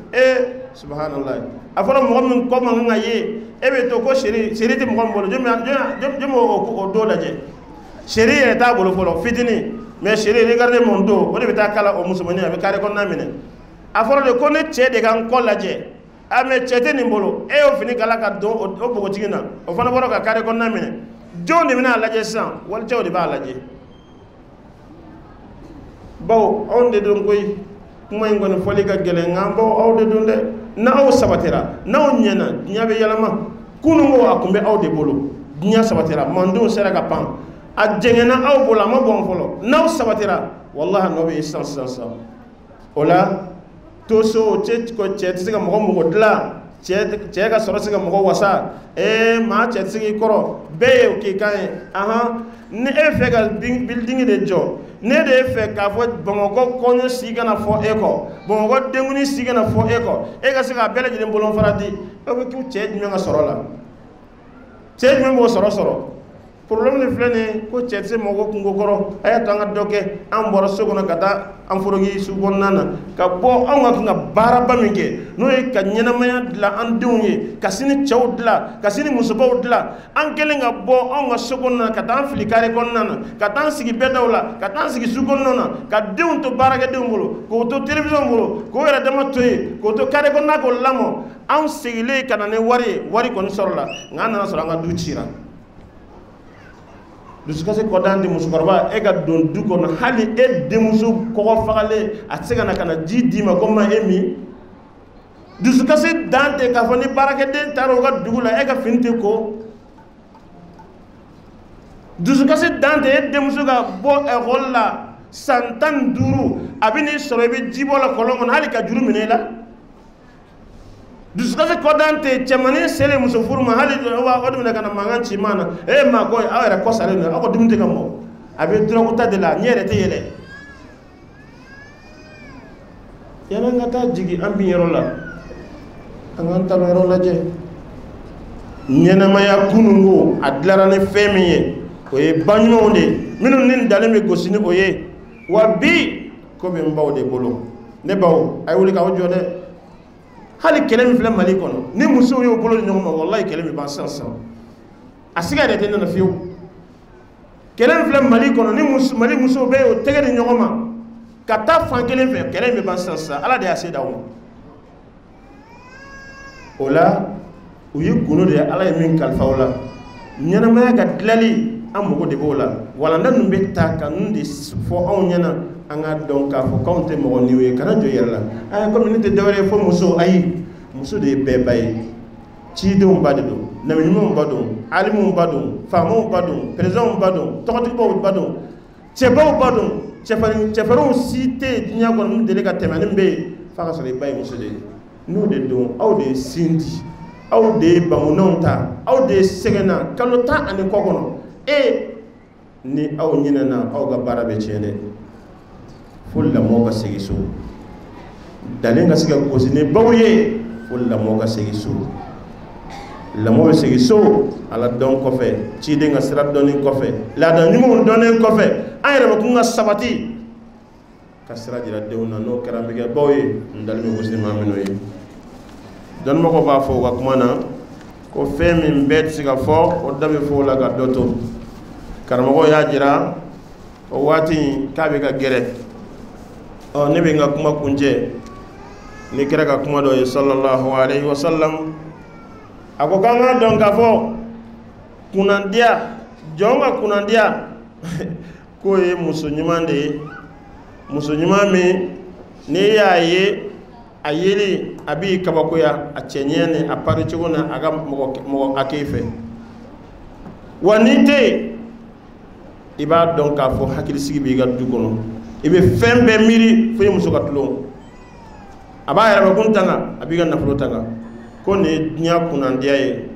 subhanallah a fɔra mɔgɔ min kɔ man kan ka ye e bɛ to ko seri tɛ mɔgɔ min bolo jɔn o don lajɛ seri yɛrɛ t'a bolo fɔlɔ fitinin mais seri regardez mon dos o de bɛ taa kala o musomanin a bɛ kare kɔnɔna minɛ a fɔra de ko ne cɛ de ka n kɔ lajɛ mais cɛ tɛ nin bolo e y'o fini kala ka don o npogotigi na o fana bɔra ka kare kɔnɔna minɛ jɔn de bɛna a lajɛ sisan walicɛw de b'a lajɛ bawo anw de don koyi kuma in kɔni fɔli ka gɛlɛn nka bawo aw de don dɛ n'aw sabatira n'aw ɲɛna diɲɛ bɛ yɛlɛma kununko a tun bɛ aw de bolo diɲɛ sabatira mandenw sera ka pan a jɛngɛnna aw bolo a ma bɔn fɔlɔ n'aw sabatira walahi nɔ bɛ sisan o la to so cɛ tɛ se ka mɔgɔ dilan cɛ ka sɔrɔ se ka mɔgɔ wasa maa cɛ tɛ se k'i kɔrɔ bɛɛ ye o k'i kan ye ni e fɛ ka building de jɔ ne de ye fɛ k'a fɔ bamakɔ kɔɲɔ si kana fɔ e kɔ bamakɔ denkuni si kana fɔ e kɔ e ka se k'a bɛɛ lajɛlen bolonfara di aw bɛ k'u cɛ jumɛn ka sɔrɔ la cɛ jumɛn b'o sɔrɔ problème ni filɛ nin ye ko cɛ tɛ se mɔgɔ kungo kɔrɔ a y'a to an ka dɔ kɛ an bɔra so kɔnɔ ka taa an foroki su kɔnɔna na ka bɔ anw ka kan ka baaraba min kɛ n'o ye ka ɲɛnamaya dilan an denw ye ka sini cɛw dilan ka sini musobaw dilan an kɛlen ka bɔ anw ka so kɔnɔna na ka taa an fili kare kɔnɔna na ka taa an sigi bɛɛdaw la ka taa an sigi su kɔnɔna na ka denw to baarakɛdenw bolo k'o to télévision bolo k'o yɛrɛ dama to yen k'o to kare kɔnɔna k'o lamɔ anw sigilen ka na ni wari ye wari kɔni sɔrɔla nka an nana sɔrɔ an ka du cira dusukasi kɔdan di musokɔrɔba e ka don du kɔnɔ hali e denmuso kɔgɔ fagalen a tɛ se ka na ji d'i ma ko ma e min dusukasi dan tɛ k'a fɔ ni baarakɛden taara o ka dugu la e ka fini tɛ ko dusukasi dan tɛ e denmuso ka bɔ ekɔli la san 15 a bɛ n'i sɔrɔ i bɛ jibɔ la kɔlɔn kɔnɔ hali ka juru minɛ i la dusukasi kɔdan tɛ cɛmanin selen muso furu ma hali o de bɛna ka na mankan ci maa na maa ko aw yɛrɛ kɔ salen don aw ka dumuni tɛ ka mɔ a bɛ dɔrɔgu ta de la ɲɛ yɛrɛ tɛ yɛlɛ yana nga taa jigi an bi yɔrɔ la an k'an ta yɔrɔ lajɛ ɲɛnamaya kununko a dilara ni fɛn min ye o ye baɲumanw de minnu ni dalen bɛ gosi ni o ye wa bi ko bɛ n baw de bolo ne baw a ye wuli k'aw jɔ dɛ hali kɛlɛ min filɛ Mali kɔnɔ ni musow y'o bolo di ɲɔgɔn ma wallahi kɛlɛ min ban sisan a siga yɛrɛ tɛ nana fiyewu kɛlɛ min filɛ Mali kɔnɔ ni Mali musow bɛ y'o tɛgɛ di ɲɔgɔn ma ka taa fan kelen fɛ kɛlɛ min ban sisan Ala de y'a se d'aw ma o la u ye gundo de ye Ala ye min kalifa o la ɲɛnamaya ka dilali an mago de b'o la walanda ninnu bɛ ta ka ninnu de fɔ anw ɲɛna an ka dɔn k'a fɔ k'anw tɛ mɔgɔ niw ye kana jɔ yɛrɛ la aya komi ne tɛ dɔwɛrɛ ye fo muso ayi muso de ye bɛɛ ba ye cidenw ba de don nabiɲumanw ba don alimuw ba don faamaw ba don perezanw ba don tɔgɔtigibaw ba don cɛbaw ba don cɛfarinw si tɛ diɲɛ kɔnɔ min deli ka tɛmɛ ni bɛ yen f'a ka sɔrɔ i ba ye muso de ye n'o de don aw de ye sin di aw de ye bamunanw ta aw de ye sɛgɛnna kalo 10 ani kɔ kɔnɔ ni aw ɲinɛna aw ka baara bɛ tiɲɛ dɛ fo lamɔ ka segin so dalen ka se ka gosi ni baw ye fo lamɔ ka segin so lamɔ bɛ segin so Ala dɔn kɔfɛ ciden ka sira dɔnni kɔfɛ laada ɲumanw dɔnnen kɔfɛ an yɛrɛ bɛ kun ka sabati ka sira jira denw na n'o kɛra an bɛ kɛ baw ye n dalen bɛ gosi maa minnu ye dɔnnibagaw b'a fɔ u ka kuma na ko fɛn min bɛɛ tɛ se ka fɔ o da bɛ fɔ o la ka dɔ to karamɔgɔ y'a jira o waati k'a bɛ ka gɛrɛ ne bɛ n ka kuma kuncɛ ni kɛra ka kuma dɔ ye sallallahu alaihi wasallam a ko k'an ka dɔn k'a fɔ kunnadiya jɔn ka kunnadiya k'o ye muso ɲuman de ye muso ɲuman min n'i y'a ye a yeli a b'i kabakoya a cɛɲɛ ni a pari cogo na a ka mɔgɔ a k'i fɛ wa n'i tɛ yen i b'a dɔn k'a fɔ hakilisigi b'i ka du kɔnɔ i bɛ fɛn bɛɛ miiri fo i muso ka tulon a b'a yɛrɛ kun tanga a b'i ka nafolo tanga ko nin ye diɲɛ kunnadiya ye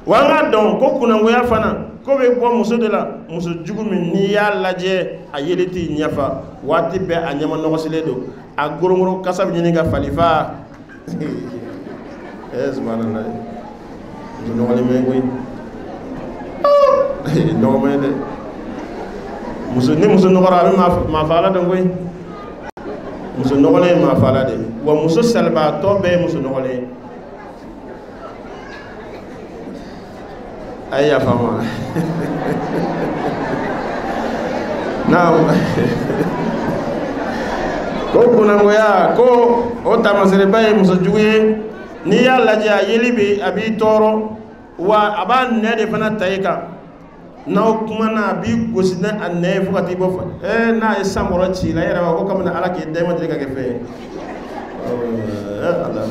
wa an k'a dɔn ko kunnangoya fana ko bɛ bɔ muso de la muso jugu min n'i y'a lajɛ a yeli t'i ɲɛfa waati bɛɛ a ɲɛma nɔgɔsilen don a gorongoro kasa bɛ ɲini ka falifa subhanallah muso nɔgɔlen bɛ koyi nɔgɔman dɛ ni muso nɔgɔra a bɛ maa faga dɔn koyi muso nɔgɔlen ye maa faga de wa muso salibaatɔ bɛɛ ye muso nɔgɔlen ye a ye yafa ma ko kunnangoya ko o tamasereba ye muso jugu ye n'i y'a lajɛ a yeli a b'i tɔɔrɔ wa a b'a nɛ de fana ta i kan n'aw kumana a b'i gosi ni a nɛ ye fo ka t'i bɔ n'a ye sankɔrɔ ci la i yɛrɛ b'a ko kabini Ala k'i da i ma deli ka kɛ fɛn ye Ala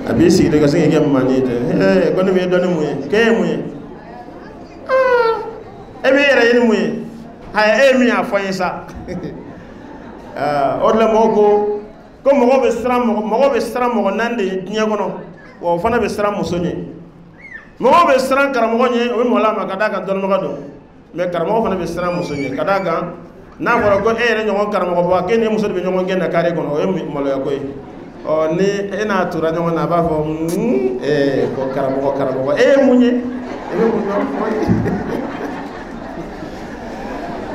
a b'i sigi de ka se k'i kɛ mani tɛ ko ne bɛ dɔn ni mun ye k'e ye mun ye e b'i yɛrɛ ye ni mun ye e ye min y'a fɔ n ye sa o de la mɔgɔw ko mɔgɔ bɛ siran mɔgɔ naani de ye diɲɛ kɔnɔ wa o fana bɛ siran muso ɲɛ mɔgɔ bɛ siran karamɔgɔ ɲɛ o bɛ mɔgɔ la ma ka d'a kan dɔnnibaga don mais karamɔgɔ fana bɛ siran muso ɲɛ ka d'a kan n'a fɔra ko e yɛrɛ ɲɔgɔn karamɔgɔ ba k'e ni muso de bɛ ɲɔgɔn gɛn na kare kɔnɔ o ye maloya ko ye ni e n'a tora ɲɔgɔn na a b'a fɔ ko karamɔgɔ e ye mun ye e bɛ mun fɔ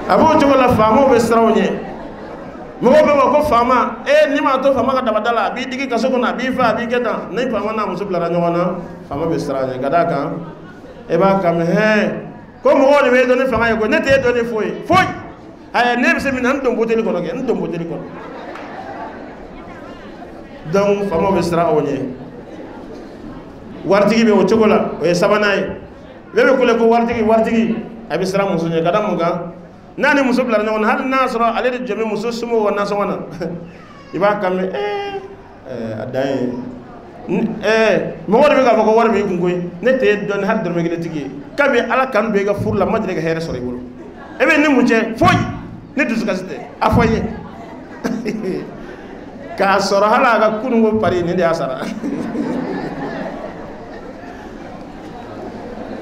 a b'o cogo la faamaw bɛ siran o ɲɛ mɔgɔw bɛ fɔ ko faama n'i m'a to faama ka dabada la a b'i digi kaso kɔnɔ a b'i faa a b'i kɛ tan ni faama n'a muso bilara ɲɔgɔn na faama bɛ siran a ɲɛ ka d'a kan e b'a kan mɛ ko mɔgɔw de bɛ e dɔn ni fanga ye ko ne t'e dɔn ni foyi ne bɛ se min na n don boteli kɔnɔ kɛ n don boteli kɔnɔ donc faamaw bɛ siran o ɲɛ waritigi bɛ o cogo la o ye sabanan ye bɛɛ bɛ kule ko waritigi a bɛ siran muso ɲɛ ka da mun kan n'a ni muso bilara ɲɔgɔn na hali n'a sɔrɔ ale de jɔ bɛ muso somɔgɔw ka nasɔngɔ na i b'a kan mɛn a dan ye mɔgɔ de bɛ k'a fɔ ko wari b'i kun koyi ne t'e dɔn ni hali dɔrɔmɛ kelen tigi ye kabi Ala kanu don i ka furu la ma deli ka hɛrɛ sɔrɔ i bolo e bɛ ni mun cɛ foyi ne dusukasi tɛ a fɔ n ye k'a sɔrɔ hali a ka kununko pari nin de y'a sara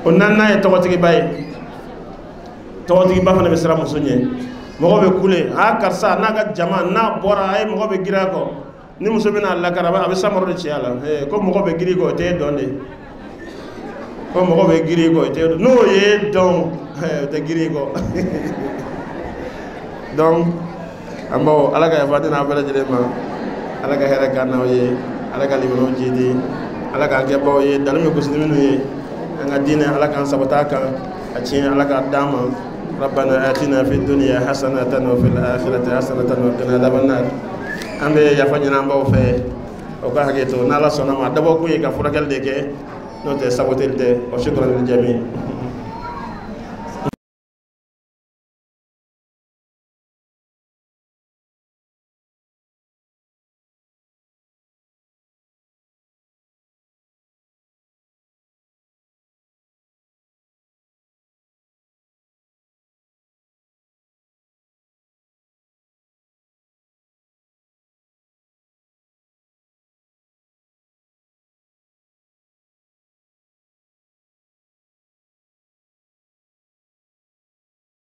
o naaninan ye tɔgɔtigiba ye tɔgɔtigiba fana bɛ siran muso ɲɛ mɔgɔ bɛ kule karisa n'a ka jama n'a bɔra a ye mɔgɔ bɛ girin a kɔ ni muso bɛna lakara a bɛ samaro de ci a la ko mɔgɔ bɛ girin i kɔ o tɛ dɔn de ko mɔgɔ bɛ girin i kɔ o tɛ dɔn n'o ye dɔn o tɛ girin i kɔ donc an baw ala ka yafa n'a bɛɛ lajɛlen ma ala ka hɛrɛ k'an n'aw ye ala ka limanɛw jidi ala k'an kɛ baw ye danni bɛ gosi ni minnu ye an ka diinɛ ala k'an sabata a kan a tiɲɛ ala k'a d'an ma ربنا آتنا في الدنيا حسنة وفي الآخرة حسنة وقنا عذاب النار an bɛ yafa ɲini an baw fɛ o ka hakɛ to n'ala sɔnna ma dabɔ kun ye ka furakɛli de kɛ n'o tɛ saboteli tɛ wa shukran lil jami